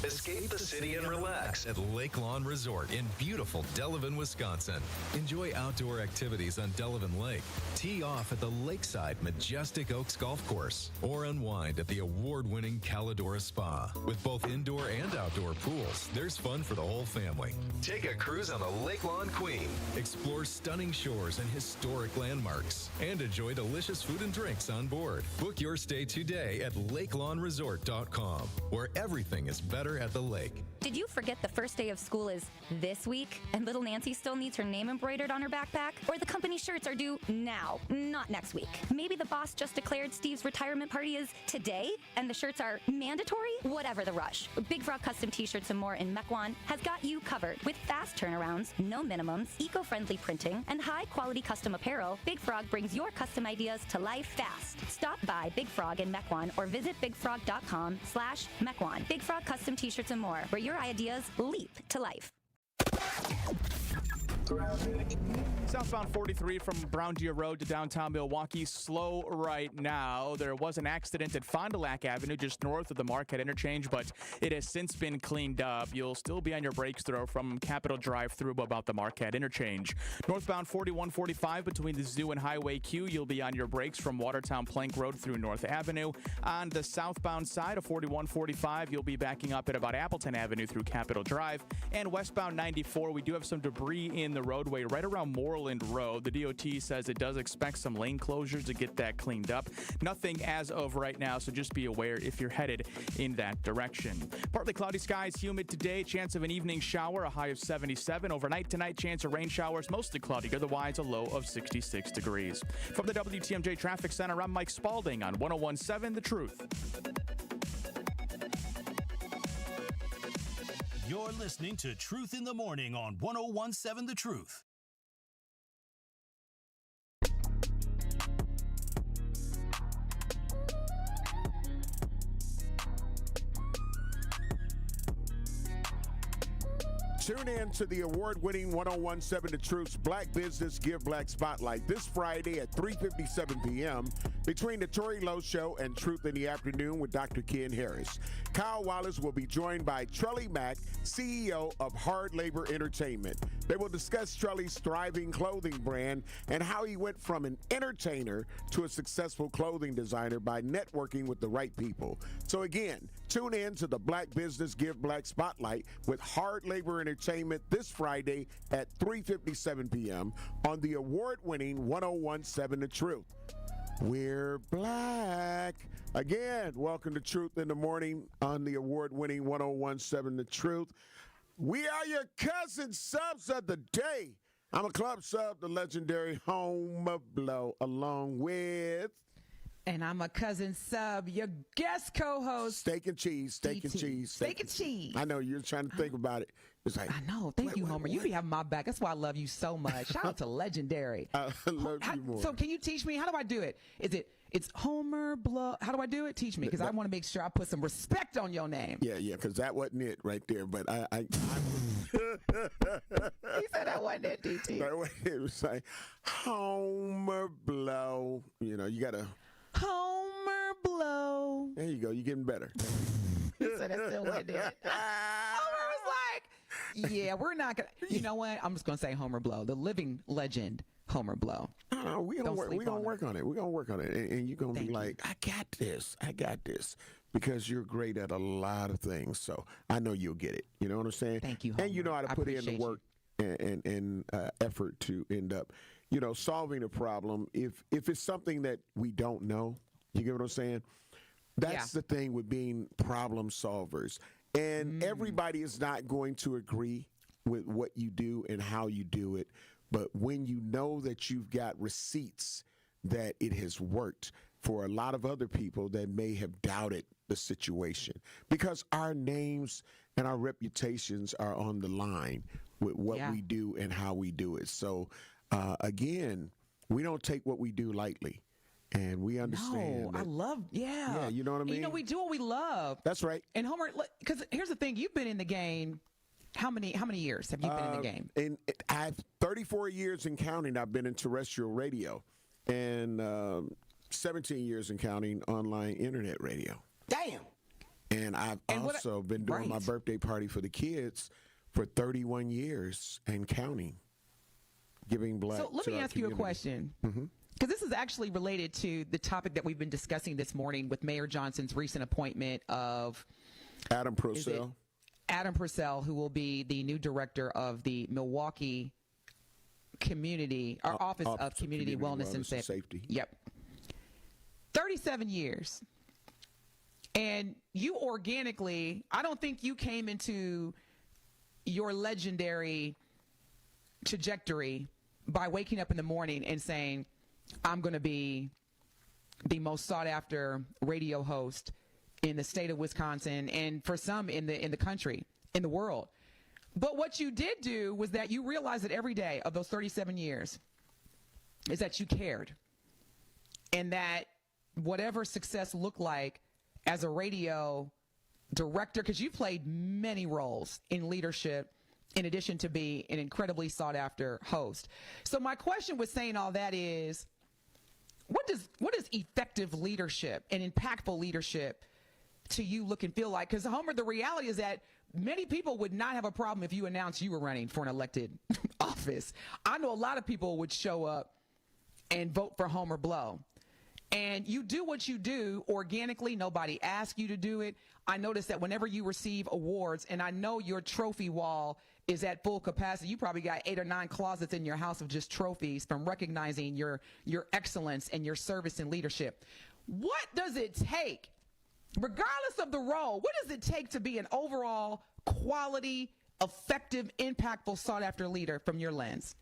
Escape the city and relax at Lake Lawn Resort in beautiful Delavan, Wisconsin. Enjoy outdoor activities on Delavan Lake. Tee off at the Lakeside Majestic Oaks Golf Course or unwind at the award-winning Calidora Spa. With both indoor and outdoor pools, there's fun for the whole family. Take a cruise on the Lake Lawn Queen. Explore stunning shores and historic landmarks and enjoy delicious food and drinks on board. Book your stay today at lakelawnresort.com, where everything is better at the lake. Did you forget the first day of school is this week and little Nancy still needs her name embroidered on her backpack? Or the company shirts are due now, not next week? Maybe the boss just declared Steve's retirement party is today and the shirts are mandatory? Whatever the rush, Big Frog Custom T-shirts and more in Mequon has got you covered. With fast turnarounds, no minimums, eco-friendly printing, and high-quality custom apparel, Big Frog brings your custom ideas to life fast. Stop by Big Frog in Mequon or visit bigfrog.com/Mequon. Big Frog Custom T-shirts and more, where your ideas leap to life. Southbound 43 from Brown Deer Road to downtown Milwaukee, slow right now. There was an accident at Fond du Lac Avenue just north of the Marquette interchange, but it has since been cleaned up. You'll still be on your brakes through from Capitol Drive through about the Marquette interchange. Northbound 4145 between the Zoo and Highway Q, you'll be on your brakes from Watertown Plank Road through North Avenue. On the southbound side of 4145, you'll be backing up at about Appleton Avenue through Capitol Drive. And westbound 94, we do have some debris in the roadway right around Moreland Road. The DOT says it does expect some lane closures to get that cleaned up. Nothing as of right now, so just be aware if you're headed in that direction. Partly cloudy skies, humid today, chance of an evening shower, a high of 77. Overnight tonight, chance of rain showers, mostly cloudy, otherwise a low of 66 degrees. From the WTMJ Traffic Center, I'm Mike Spalding on 101.7 The Truth. You're listening to Truth in the Morning on 101.7 The Truth. Tune in to the award-winning 101.7 The Truth's Black Business Give Black Spotlight this Friday at 3:57 p.m. between the Tory Lowe Show and Truth in the Afternoon with Dr. Ken Harris. Kyle Wallace will be joined by Trelly Mack, CEO of Hard Labor Entertainment. They will discuss Trelly's thriving clothing brand and how he went from an entertainer to a successful clothing designer by networking with the right people. So again, tune in to the Black Business Give Black Spotlight with Hard Labor Entertainment this Friday at 3:57 p.m. on the award-winning 101.7 The Truth. We're black. Again, welcome to Truth in the Morning on the award-winning 101.7 The Truth. We are your cousin subs of the day. I'm a club sub, the legendary Homer Blow, along with... And I'm a cousin sub, your guest co-host. Steak and cheese, steak and cheese. Steak and cheese. I know, you're trying to think about it. It's like, I know. Thank you, Homer. You be having my back. That's why I love you so much. Shout out to Legendary. I love you more. So can you teach me? How do I do it? It's Homer Blow. How do I do it? Teach me, because I want to make sure I put some respect on your name. Yeah, because that wasn't it right there. But I He said that wasn't it, DT. That wasn't it. It was like, Homer Blow. You know, you got to... Homer Blow. There you go. You're getting better. He said that still wasn't it. Homer was like, yeah, we're not going to. You know what? I'm just going to say Homer Blow. The living legend, Homer Blow. No, we're going to work on it. We're going to work on it. And you're going to be like, I got this. I got this. Because you're great at a lot of things. So I know you'll get it. You know what I'm saying? Thank you, Homer. And you know how to put in the work and effort to end up, you know, solving a problem. If it's something that we don't know, you get what I'm saying? That's the thing with being problem solvers. And everybody is not going to agree with what you do and how you do it. But when you know that you've got receipts that it has worked for a lot of other people that may have doubted the situation, because our names and our reputations are on the line with what we do and how we do it. So, again, we don't take what we do lightly. And we understand. No, I love, Yeah, you know what I mean? You know, we do what we love. That's right. And Homer, because here's the thing, you've been in the game. How many years have you been in the game? And I've 34 years and counting. I've been in terrestrial radio, and 17 years and counting online internet radio. Damn. And I've also been doing my birthday party for the kids for 31 years and counting, giving back. So let me ask you a question. Because this is actually related to the topic that we've been discussing this morning with Mayor Johnson's recent appointment of Adam Purcell. Adam Purcell, who will be the new director of the Milwaukee Office of Community Wellness and Safety. Yep. 37 years. And you organically, I don't think you came into your legendary trajectory by waking up in the morning and saying, I'm going to be the most sought after radio host in the state of Wisconsin, and for some in the country, in the world. But what you did do was that you realized that every day of those 37 years is that you cared, and that whatever success looked like as a radio director, because you played many roles in leadership in addition to be an incredibly sought after host. So my question with saying all that is, what does effective leadership and impactful leadership to you look and feel like? Because Homer, the reality is that many people would not have a problem if you announced you were running for an elected office. I know a lot of people would show up and vote for Homer Blow. And you do what you do organically. Nobody asked you to do it. I noticed that whenever you receive awards, and I know your trophy wall is at full capacity, you probably got 8 or 9 closets in your house of just trophies from recognizing your excellence and your service and leadership. What does it take, regardless of the role, what does it take to be an overall quality, effective, impactful, sought-after leader from your lens?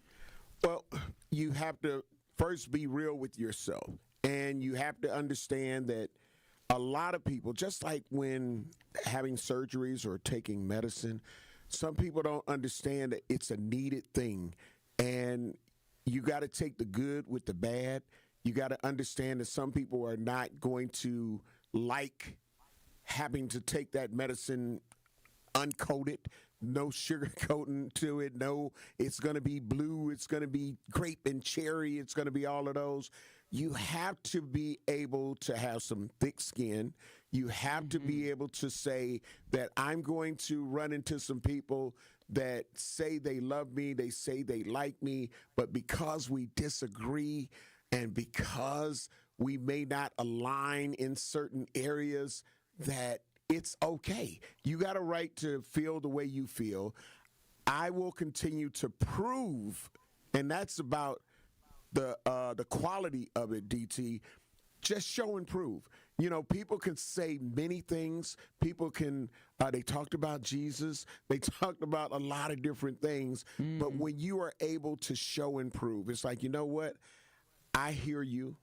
Well, you have to first be real with yourself. And you have to understand that a lot of people, just like when having surgeries or taking medicine, some people don't understand that it's a needed thing. And you got to take the good with the bad. You got to understand that some people are not going to like having to take that medicine uncoated, no sugar coating to it. No, it's going to be blue. It's going to be grape and cherry. It's going to be all of those. You have to be able to have some thick skin. You have to be able to say that I'm going to run into some people that say they love me, they say they like me, but because we disagree and because we may not align in certain areas, that it's okay. You got a right to feel the way you feel. I will continue to prove, and that's about the quality of it, DT. Just show and prove. You know, people can say many things. People can, they talked about Jesus. They talked about a lot of different things. But when you are able to show and prove, it's like, you know what? I hear you,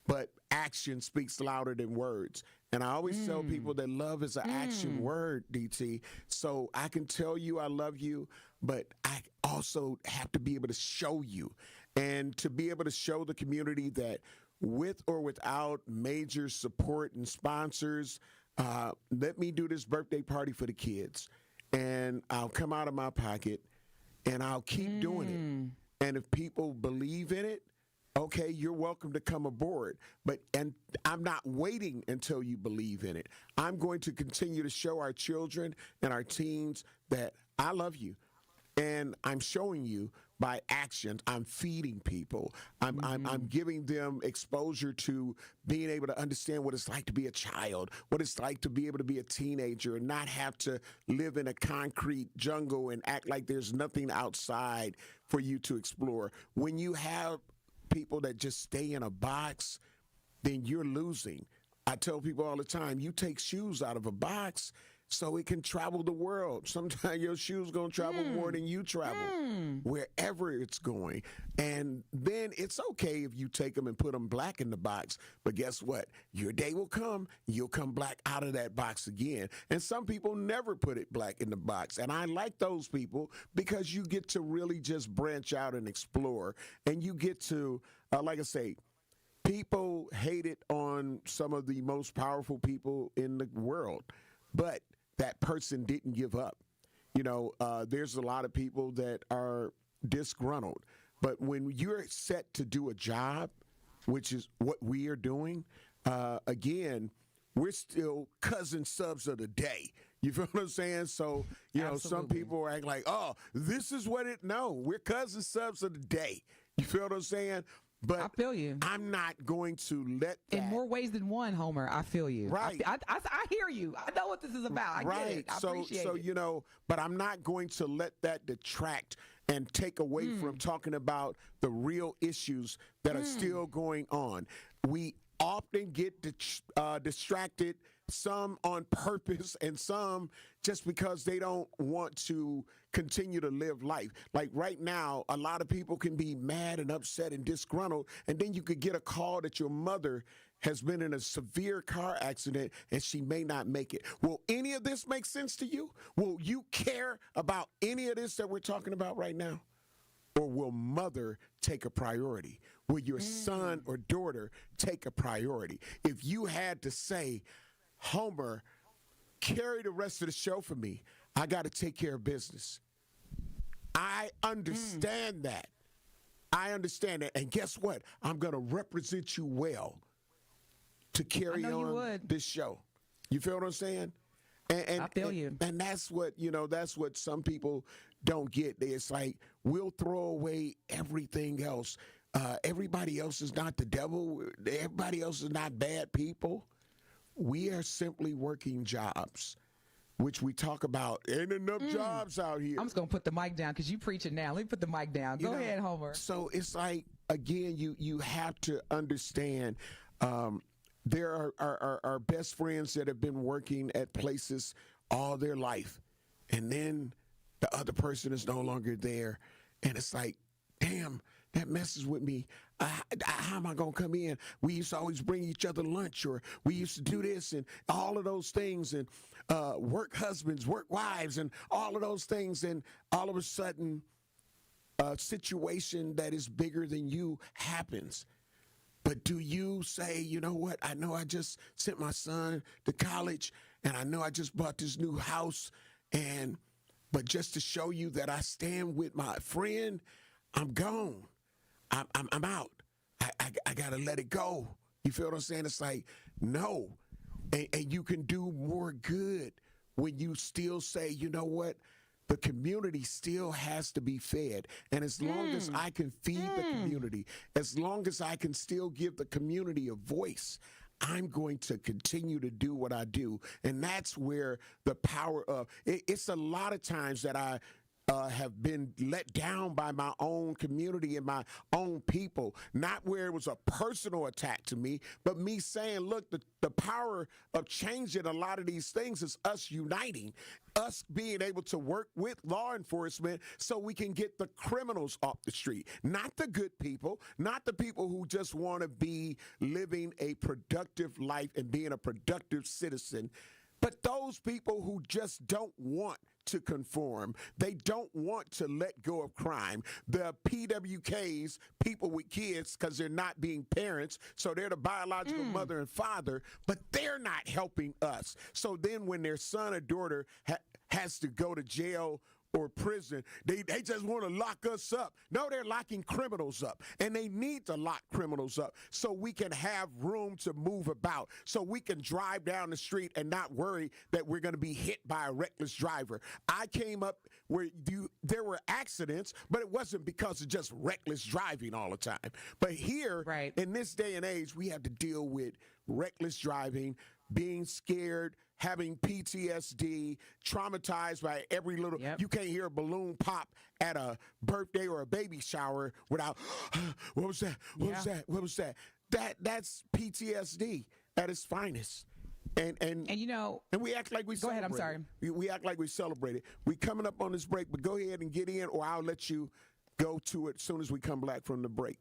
but action speaks louder than words. And I always tell people that love is an action word, DT. So I can tell you I love you, but I also have to be able to show you. And to be able to show the community that with or without major support and sponsors, let me do this birthday party for the kids. And I'll come out of my pocket and I'll keep doing it. And if people believe in it, okay, you're welcome to come aboard. And I'm not waiting until you believe in it. I'm going to continue to show our children and our teens that I love you. And I'm showing you by action. I'm feeding people. I'm giving them exposure to being able to understand what it's like to be a child, what it's like to be able to be a teenager and not have to live in a concrete jungle and act like there's nothing outside for you to explore. When you have people that just stay in a box, then you're losing. I tell people all the time, you take shoes out of a box so it can travel the world. Sometimes your shoes going to travel more than you travel, wherever it's going. And then it's okay if you take them and put them black in the box. But guess what? Your day will come, you'll come black out of that box again. And some people never put it black in the box. And I like those people because you get to really just branch out and explore. And you get to, like I say, people hate it on some of the most powerful people in the world. But that person didn't give up. You know, there's a lot of people that are disgruntled. But when you're set to do a job, which is what we are doing, again, we're still cousin subs of the day. You feel what I'm saying? So, you know, some people act like, oh, this is what it, no, we're cousin subs of the day. You feel what I'm saying? But I feel you. I'm not going to let that. In more ways than one, Homer, I feel you. Right. I hear you. I know what this is about. I get it. I appreciate it. You know, but I'm not going to let that detract and take away from talking about the real issues that are still going on. We often get distracted, some on purpose and some just because they don't want to continue to live life. Like right now, a lot of people can be mad and upset and disgruntled, and then you could get a call that your mother has been in a severe car accident and she may not make it. Will any of this make sense to you? Will you care about any of this that we're talking about right now? Or will mother take a priority? Will your son or daughter take a priority? If you had to say, Homer, carry the rest of the show for me, I got to take care of business. I understand that. I understand that. And guess what? I'm going to represent you well to carry on this show. You feel what I'm saying? And I feel you. And that's what, you know, that's what some people don't get. It's like, we'll throw away everything else. Everybody else is not the devil. Everybody else is not bad people. We are simply working jobs, which we talk about. Ain't enough jobs out here. I'm just going to put the mic down because you preaching now. Let me put the mic down. Go ahead, Homer. So it's like, again, you have to understand there are best friends that have been working at places all their life, and then the other person is no longer there, and it's like, damn, that messes with me. How am I going to come in? We used to always bring each other lunch, or we used to do this and all of those things, and work husbands, work wives, and all of those things, and all of a sudden a situation that is bigger than you happens. But do you say, you know what, I know I just sent my son to college, and I know I just bought this new house, but just to show you that I stand with my friend, I'm gone. I'm out. I got to let it go. You feel what I'm saying? It's like, no. And you can do more good when you still say, you know what? The community still has to be fed. And as long as I can feed the community, as long as I can still give the community a voice, I'm going to continue to do what I do. And that's where the power of it's a lot of times that I have been let down by my own community and my own people, not where it was a personal attack to me, but me saying, look, the power of changing a lot of these things is us uniting, us being able to work with law enforcement so we can get the criminals off the street, not the good people, not the people who just want to be living a productive life and being a productive citizen, but those people who just don't want to conform. They don't want to let go of crime. The PWKs, people with kids, because they're not being parents, so they're the biological mother and father, but they're not helping us. So then when their son or daughter has to go to jail or prison, they just want to lock us up. No, they're locking criminals up, and they need to lock criminals up so we can have room to move about, so we can drive down the street and not worry that we're going to be hit by a reckless driver. I came up where there were accidents, but it wasn't because of just reckless driving all the time. But here, in this day and age, we have to deal with reckless driving, being scared, having PTSD, traumatized by every little, you can't hear a balloon pop at a birthday or a baby shower without, what was that? What was that? What was that? That's PTSD at its finest. And you know, and we act like we celebrate. Go ahead, I'm sorry. We act like we celebrate it. We coming up on this break, but go ahead and get in, or I'll let you go to it as soon as we come back from the break.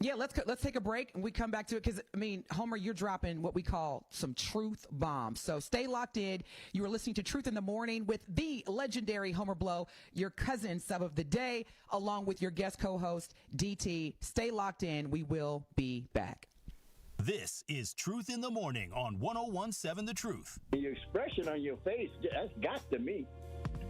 Yeah, let's take a break and we come back to it because, I mean, Homer, you're dropping what we call some truth bombs. So stay locked in. You are listening to Truth in the Morning with the legendary Homer Blow, your cousin sub of the day, along with your guest co-host, DT. Stay locked in. We will be back. This is Truth in the Morning on 101.7 The Truth. Your expression on your face, that's got to me.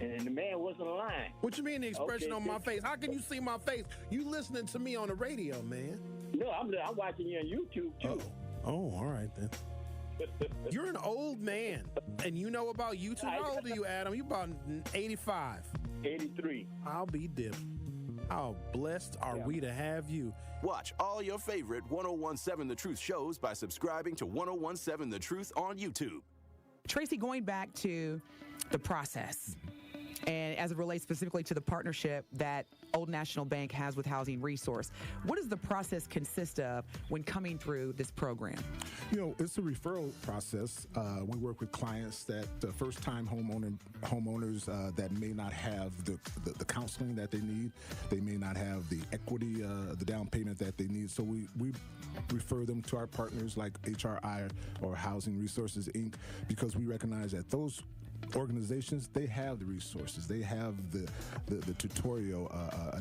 And the man wasn't lying. What you mean the expression on my face? How can you see my face? You listening to me on the radio, man. No, I'm watching you on YouTube, too. Oh, all right, then. You're an old man, and you know about YouTube. How old are you, Adam? You about 85. 83. I'll be dipped. How blessed are we to have you? Watch all your favorite 1017 The Truth shows by subscribing to 1017 The Truth on YouTube. Tracy, going back to the process, and as it relates specifically to the partnership that Old National Bank has with Housing Resource, what does the process consist of when coming through this program? You know, it's a referral process. We work with clients that first-time homeowners that may not have the counseling that they need. They may not have the equity, the down payment that they need. So we refer them to our partners like HRI or Housing Resources, Inc., because we recognize that those organizations, they have the resources, they have the tutorial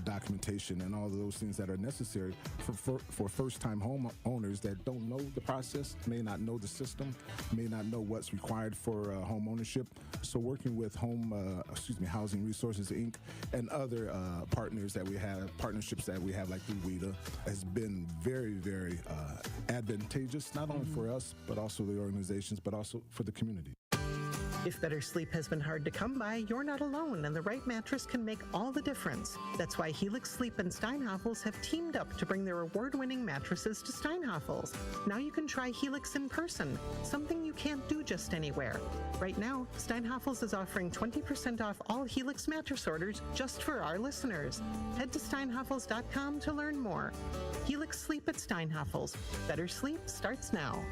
documentation and all of those things that are necessary for first-time homeowners that don't know the process, may not know the system, may not know what's required for home ownership. So working with Housing Resources, Inc. and other partnerships that we have like through WIDA has been very, very advantageous, not only for us, but also the organizations, but also for the community. If better sleep has been hard to come by, you're not alone, and the right mattress can make all the difference. That's why Helix Sleep and Steinhafels have teamed up to bring their award-winning mattresses to Steinhafels. Now you can try Helix in person, something you can't do just anywhere. Right now, Steinhafels is offering 20% off all Helix mattress orders just for our listeners. Head to steinhafels.com to learn more. Helix Sleep at Steinhafels. Better sleep starts now.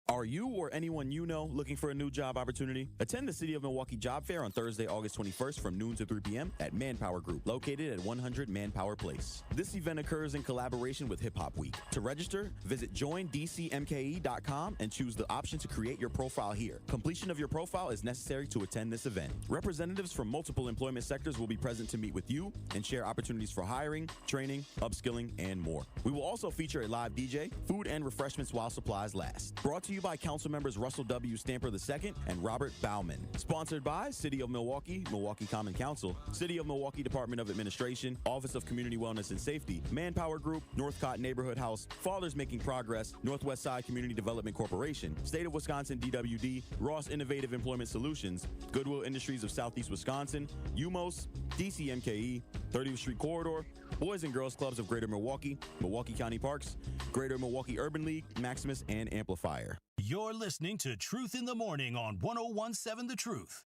Are you or anyone you know looking for a new job opportunity? Attend the City of Milwaukee Job Fair on Thursday, August 21st from noon to 3 p.m. at Manpower Group, located at 100 Manpower Place. This event occurs in collaboration with Hip Hop Week. To register, visit joindcmke.com and choose the option to create your profile here. Completion of your profile is necessary to attend this event. Representatives from multiple employment sectors will be present to meet with you and share opportunities for hiring, training, upskilling, and more. We will also feature a live DJ, food and refreshments while supplies last. Brought to you by Council members Russell W. Stamper II and Robert Bauman. Sponsored by City of Milwaukee, Milwaukee Common Council, City of Milwaukee Department of Administration, Office of Community Wellness and Safety, Manpower Group, Northcott Neighborhood House, Fathers Making Progress, Northwest Side Community Development Corporation, State of Wisconsin DWD, Ross Innovative Employment Solutions, Goodwill Industries of Southeast Wisconsin, UMOS, DCMKE, 30th Street Corridor, Boys and Girls Clubs of Greater Milwaukee, Milwaukee County Parks, Greater Milwaukee Urban League, Maximus, and Amplifier. You're listening to Truth in the Morning on 1017 The Truth.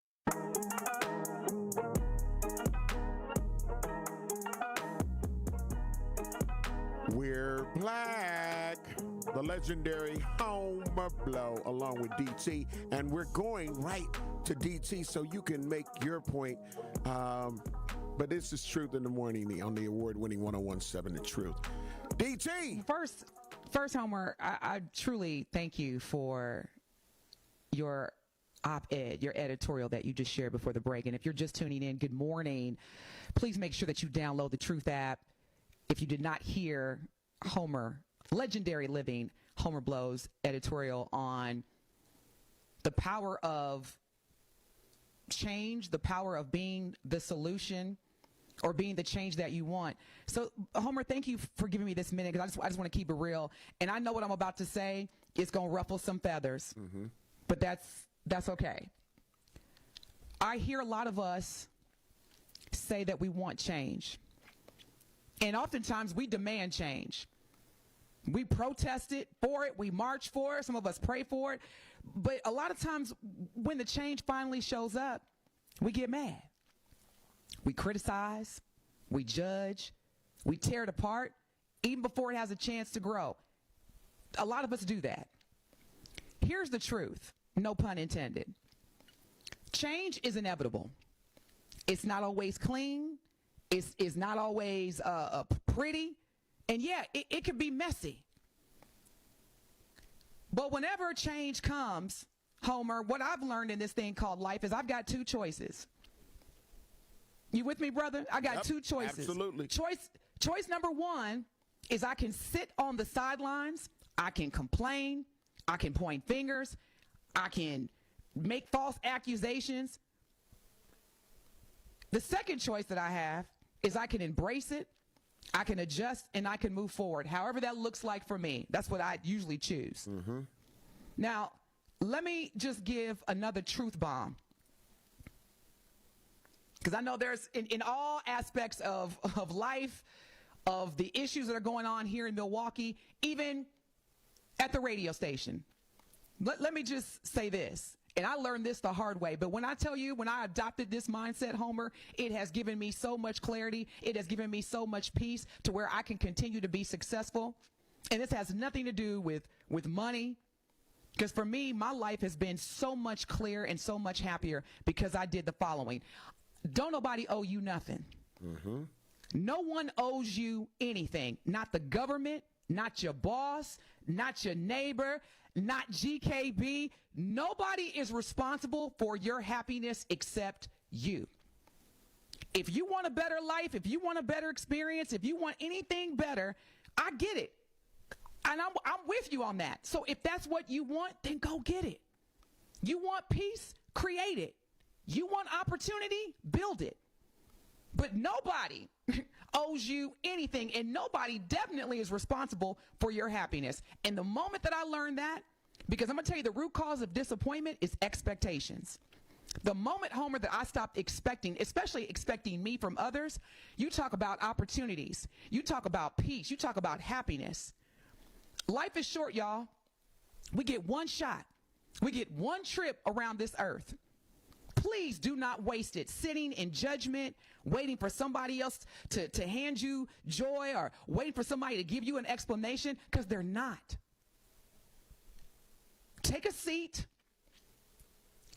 We're black. The legendary Homer Blow along with DT. And we're going right to DT so you can make your point. But this is Truth in the Morning on the award-winning 1017 The Truth. DT! First, Homer, I truly thank you for your op-ed, your editorial that you just shared before the break. And if you're just tuning in, good morning. Please make sure that you download the Truth app. If you did not hear Homer, legendary living Homer Blow's editorial on the power of change, the power of being the solution, or being the change that you want. So, Homer, thank you for giving me this minute, because I just want to keep it real. And I know what I'm about to say is going to ruffle some feathers, but that's okay. I hear a lot of us say that we want change. And oftentimes we demand change. We protest for it, we march for it, some of us pray for it. But a lot of times when the change finally shows up, we get mad. We criticize, we judge, we tear it apart, even before it has a chance to grow. A lot of us do that. Here's the truth, no pun intended. Change is inevitable. It's not always clean. It's not always pretty. And yeah, it can be messy. But whenever change comes, Homer, what I've learned in this thing called life is I've got two choices. You with me, brother? I got two choices. Absolutely. Choice number one is I can sit on the sidelines. I can complain. I can point fingers. I can make false accusations. The second choice that I have is I can embrace it. I can adjust and I can move forward. However that looks like for me. That's what I usually choose. Mm-hmm. Now, let me just give another truth bomb. Because I know there's, in all aspects of life, of the issues that are going on here in Milwaukee, even at the radio station. Let me just say this, and I learned this the hard way, but when I tell you, when I adopted this mindset, Homer, it has given me so much clarity. It has given me so much peace to where I can continue to be successful. And this has nothing to do with money. Because for me, my life has been so much clearer and so much happier because I did the following. Don't nobody owe you nothing. Mm-hmm. No one owes you anything. Not the government, not your boss, not your neighbor, not GKB. Nobody is responsible for your happiness except you. If you want a better life, if you want a better experience, if you want anything better, I get it. And I'm with you on that. So if that's what you want, then go get it. You want peace? Create it. You want opportunity? Build it. But nobody owes you anything, and nobody definitely is responsible for your happiness. And the moment that I learned that, because I'm going to tell you the root cause of disappointment is expectations. The moment, Homer, that I stopped expecting, especially expecting me from others, you talk about opportunities. You talk about peace. You talk about happiness. Life is short, y'all. We get one shot. We get one trip around this earth. Please do not waste it sitting in judgment, waiting for somebody else to hand you joy or waiting for somebody to give you an explanation, because they're not. Take a seat,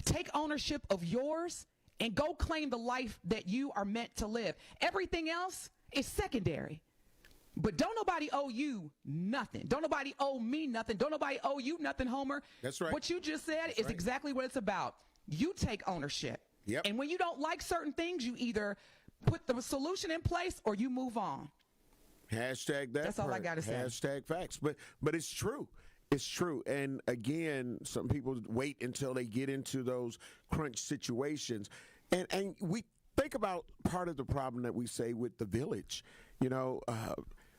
take ownership of yours, and go claim the life that you are meant to live. Everything else is secondary. But don't nobody owe you nothing. Don't nobody owe me nothing. Don't nobody owe you nothing, Homer. That's right. What you just said is exactly what it's about. You take ownership. Yep. And when you don't like certain things, you either put the solution in place or you move on. Hashtag that. That's all I got to say. Hashtag facts. But it's true. It's true. And again, some people wait until they get into those crunch situations. And we think about part of the problem that we say with the village.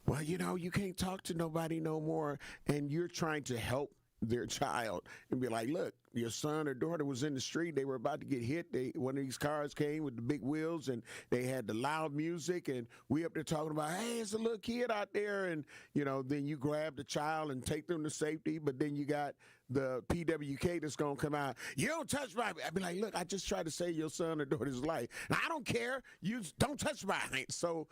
Well, you can't talk to nobody no more, and you're trying to help their child and be like, look, your son or daughter was in the street. They were about to get hit. One of these cars came with the big wheels, and they had the loud music, and we up there talking about, hey, it's a little kid out there, and, then you grab the child and take them to safety, but then you got the PWK that's going to come out. You don't touch my... I'd be like, look, I just tried to save your son or daughter's life. Now, I don't care. You don't touch mine. So,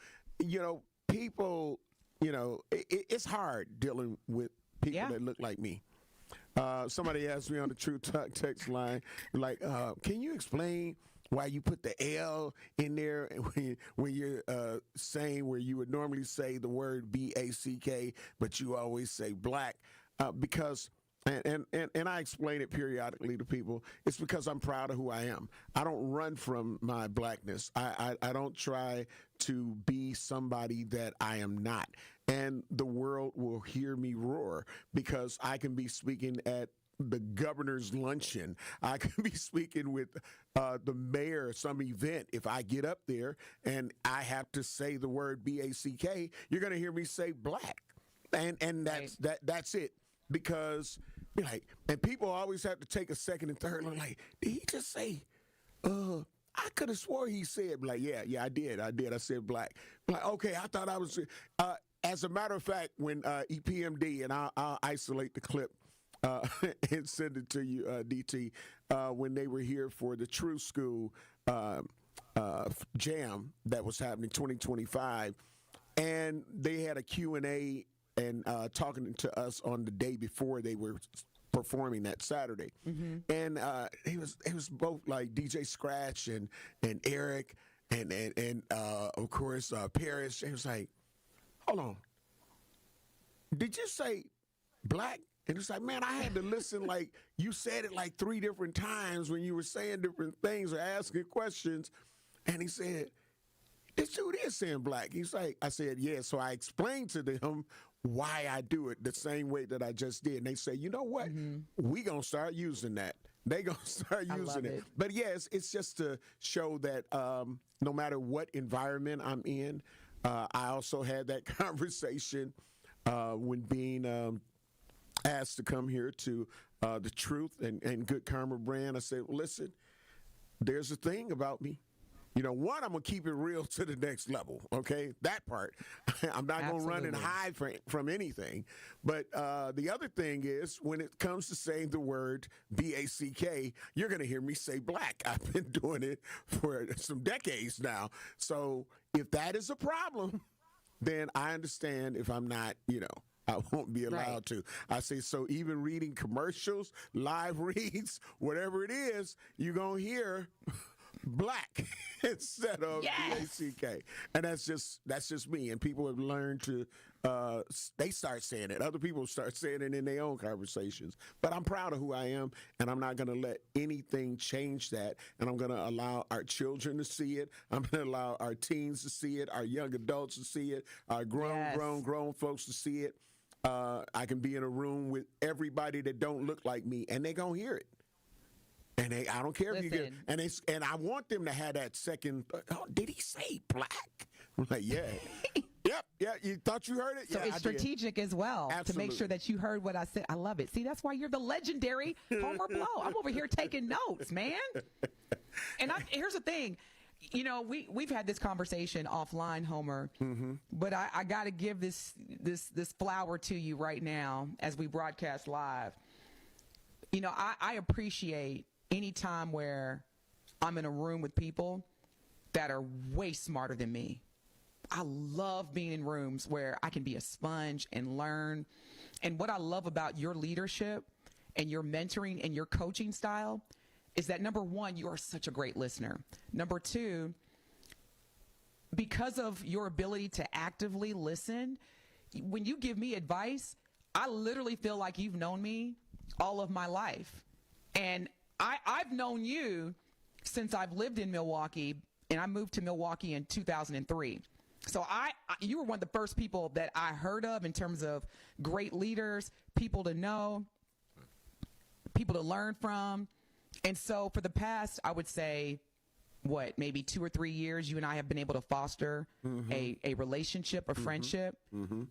people... it's hard dealing with people that look like me. Somebody asked me on the True Talk text line, like, can you explain why you put the L in there when you're saying where you would normally say the word B-A-C-K, but you always say black? Because, and I explain it periodically to people, it's because I'm proud of who I am. I don't run from my blackness. I don't try to be somebody that I am not. And the world will hear me roar because I can be speaking at the governor's luncheon. I can be speaking with the mayor at some event. If I get up there and I have to say the word B-A-C-K, you're going to hear me say black. And that's it. Because, and people always have to take a second and third look like, did he just say, I could have swore he said, like, yeah, I did. I said black. Like, okay, I thought I was, as a matter of fact, when EPMD, and I'll isolate the clip and send it to you, DT, when they were here for the True School jam that was happening 2025, and they had a Q&A and talking to us on the day before they were performing that Saturday. Mm-hmm. And it was both like DJ Scratch and Eric and of course Pearce. It was like, hold on, did you say black? And it's like, man, I had to listen, like you said it like 3 different times when you were saying different things or asking questions. And he said, this dude is saying black. He's like, I said, yeah. So I explained to them why I do it the same way that I just did. And they say, you know what? Mm-hmm. We gonna start using that. They gonna start using it. But yes, it's just to show that no matter what environment I'm in, I also had that conversation when being asked to come here to the Truth and Good Karma brand. I said, well, listen, there's a thing about me. You know, one, I'm going to keep it real to the next level, okay? That part. I'm not going to run and hide from anything. But the other thing is, when it comes to saying the word B-A-C-K, you're going to hear me say black. I've been doing it for some decades now. So if that is a problem, then I understand if I'm not, you know, I won't be allowed to. I say, so even reading commercials, live reads, whatever it is, you're going to hear black instead of B-A-C-K. And that's just me. And people have learned to, they start saying it. Other people start saying it in their own conversations. But I'm proud of who I am, and I'm not going to let anything change that. And I'm going to allow our children to see it. I'm going to allow our teens to see it, our young adults to see it, our grown folks to see it. I can be in a room with everybody that don't look like me, and they going to hear it. And I don't care if you get, and I want them to have that second. Oh, did he say black? I'm like, yeah, yeah. You thought you heard it? So it's strategic as well to make sure that you heard what I said. I love it. See, that's why you're the legendary Homer Blow. I'm over here taking notes, man. And here's the thing. You know, we've had this conversation offline, Homer, but I got to give this flower to you right now as we broadcast live. You know, I appreciate any time where I'm in a room with people that are way smarter than me. I love being in rooms where I can be a sponge and learn. And what I love about your leadership and your mentoring and your coaching style is that, number one, you are such a great listener. Number two, because of your ability to actively listen, when you give me advice, I literally feel like you've known me all of my life. And I've known you since I've lived in Milwaukee, and I moved to Milwaukee in 2003. So you were one of the first people that I heard of in terms of great leaders, people to know, people to learn from. And so for the past, I would say, maybe 2 or 3 years, you and I have been able to foster a relationship, a friendship.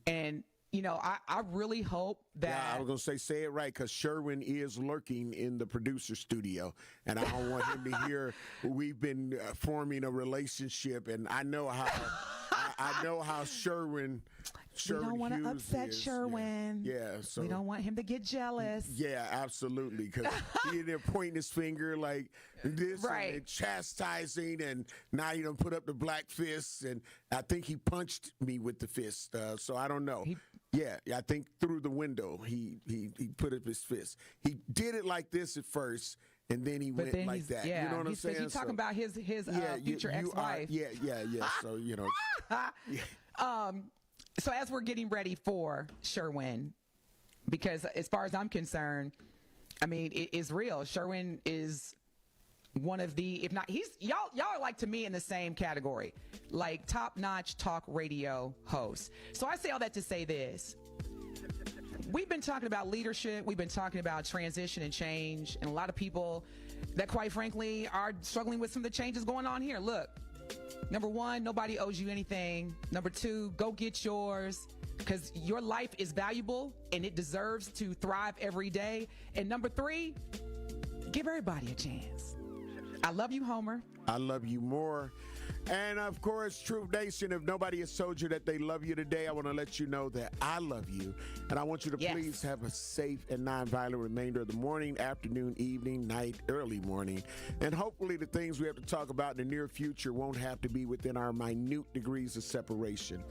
And you know, I really hope that... Yeah, I was going to say it right, because Sherwin is lurking in the producer studio, and I don't want him to hear we've been forming a relationship, and I know how I know how Sherwin we don't want to upset is. Sherwin. Yeah, so we don't want him to get jealous. Yeah, absolutely, because he in there pointing his finger like this and chastising, and now you don't put up the black fist, and I think he punched me with the fist, so I don't know. I think through the window he put up his fist. He did it like this at first, and then he went like that. Yeah, you know what I'm saying? You're talking about his future ex-wife. Yeah. So you know. So as we're getting ready for Sherwin, because as far as I'm concerned, I mean, it is real. Sherwin is one of the, if not, y'all are like, to me, in the same category, like top-notch talk radio hosts. So I say all that to say this. We've been talking about leadership. We've been talking about transition and change, and a lot of people that, quite frankly, are struggling with some of the changes going on here. Look, number one, nobody owes you anything. Number two, go get yours, because your life is valuable and it deserves to thrive every day. And number three, give everybody a chance. I love you, Homer. I love you more. And of course, Truth Nation, if nobody has told you that they love you today, I want to let you know that I love you. And I want you to please have a safe and nonviolent remainder of the morning, afternoon, evening, night, early morning. And hopefully the things we have to talk about in the near future won't have to be within our minute degrees of separation.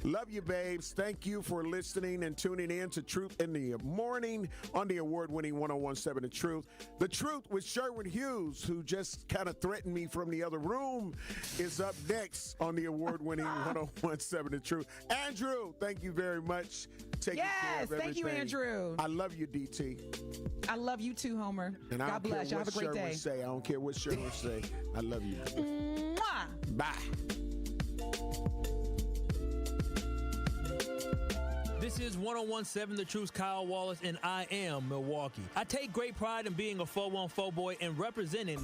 Love you, babes. Thank you for listening and tuning in to Truth in the Morning on the award-winning 1017 The Truth. The Truth with Sherwin Hughes, who just kind of threatened me from the other room, is up next on the award-winning 1017 The Truth. Andrew, thank you very much. Taking care of everything. Thank you, Andrew. I love you, DT. I love you too, Homer. And God bless you. Have a great day. I don't care what Sherwin say. I love you. Mwah. Bye. This is 1017 The Truth's Kyle Wallace, and I am Milwaukee. I take great pride in being a 414 boy and representing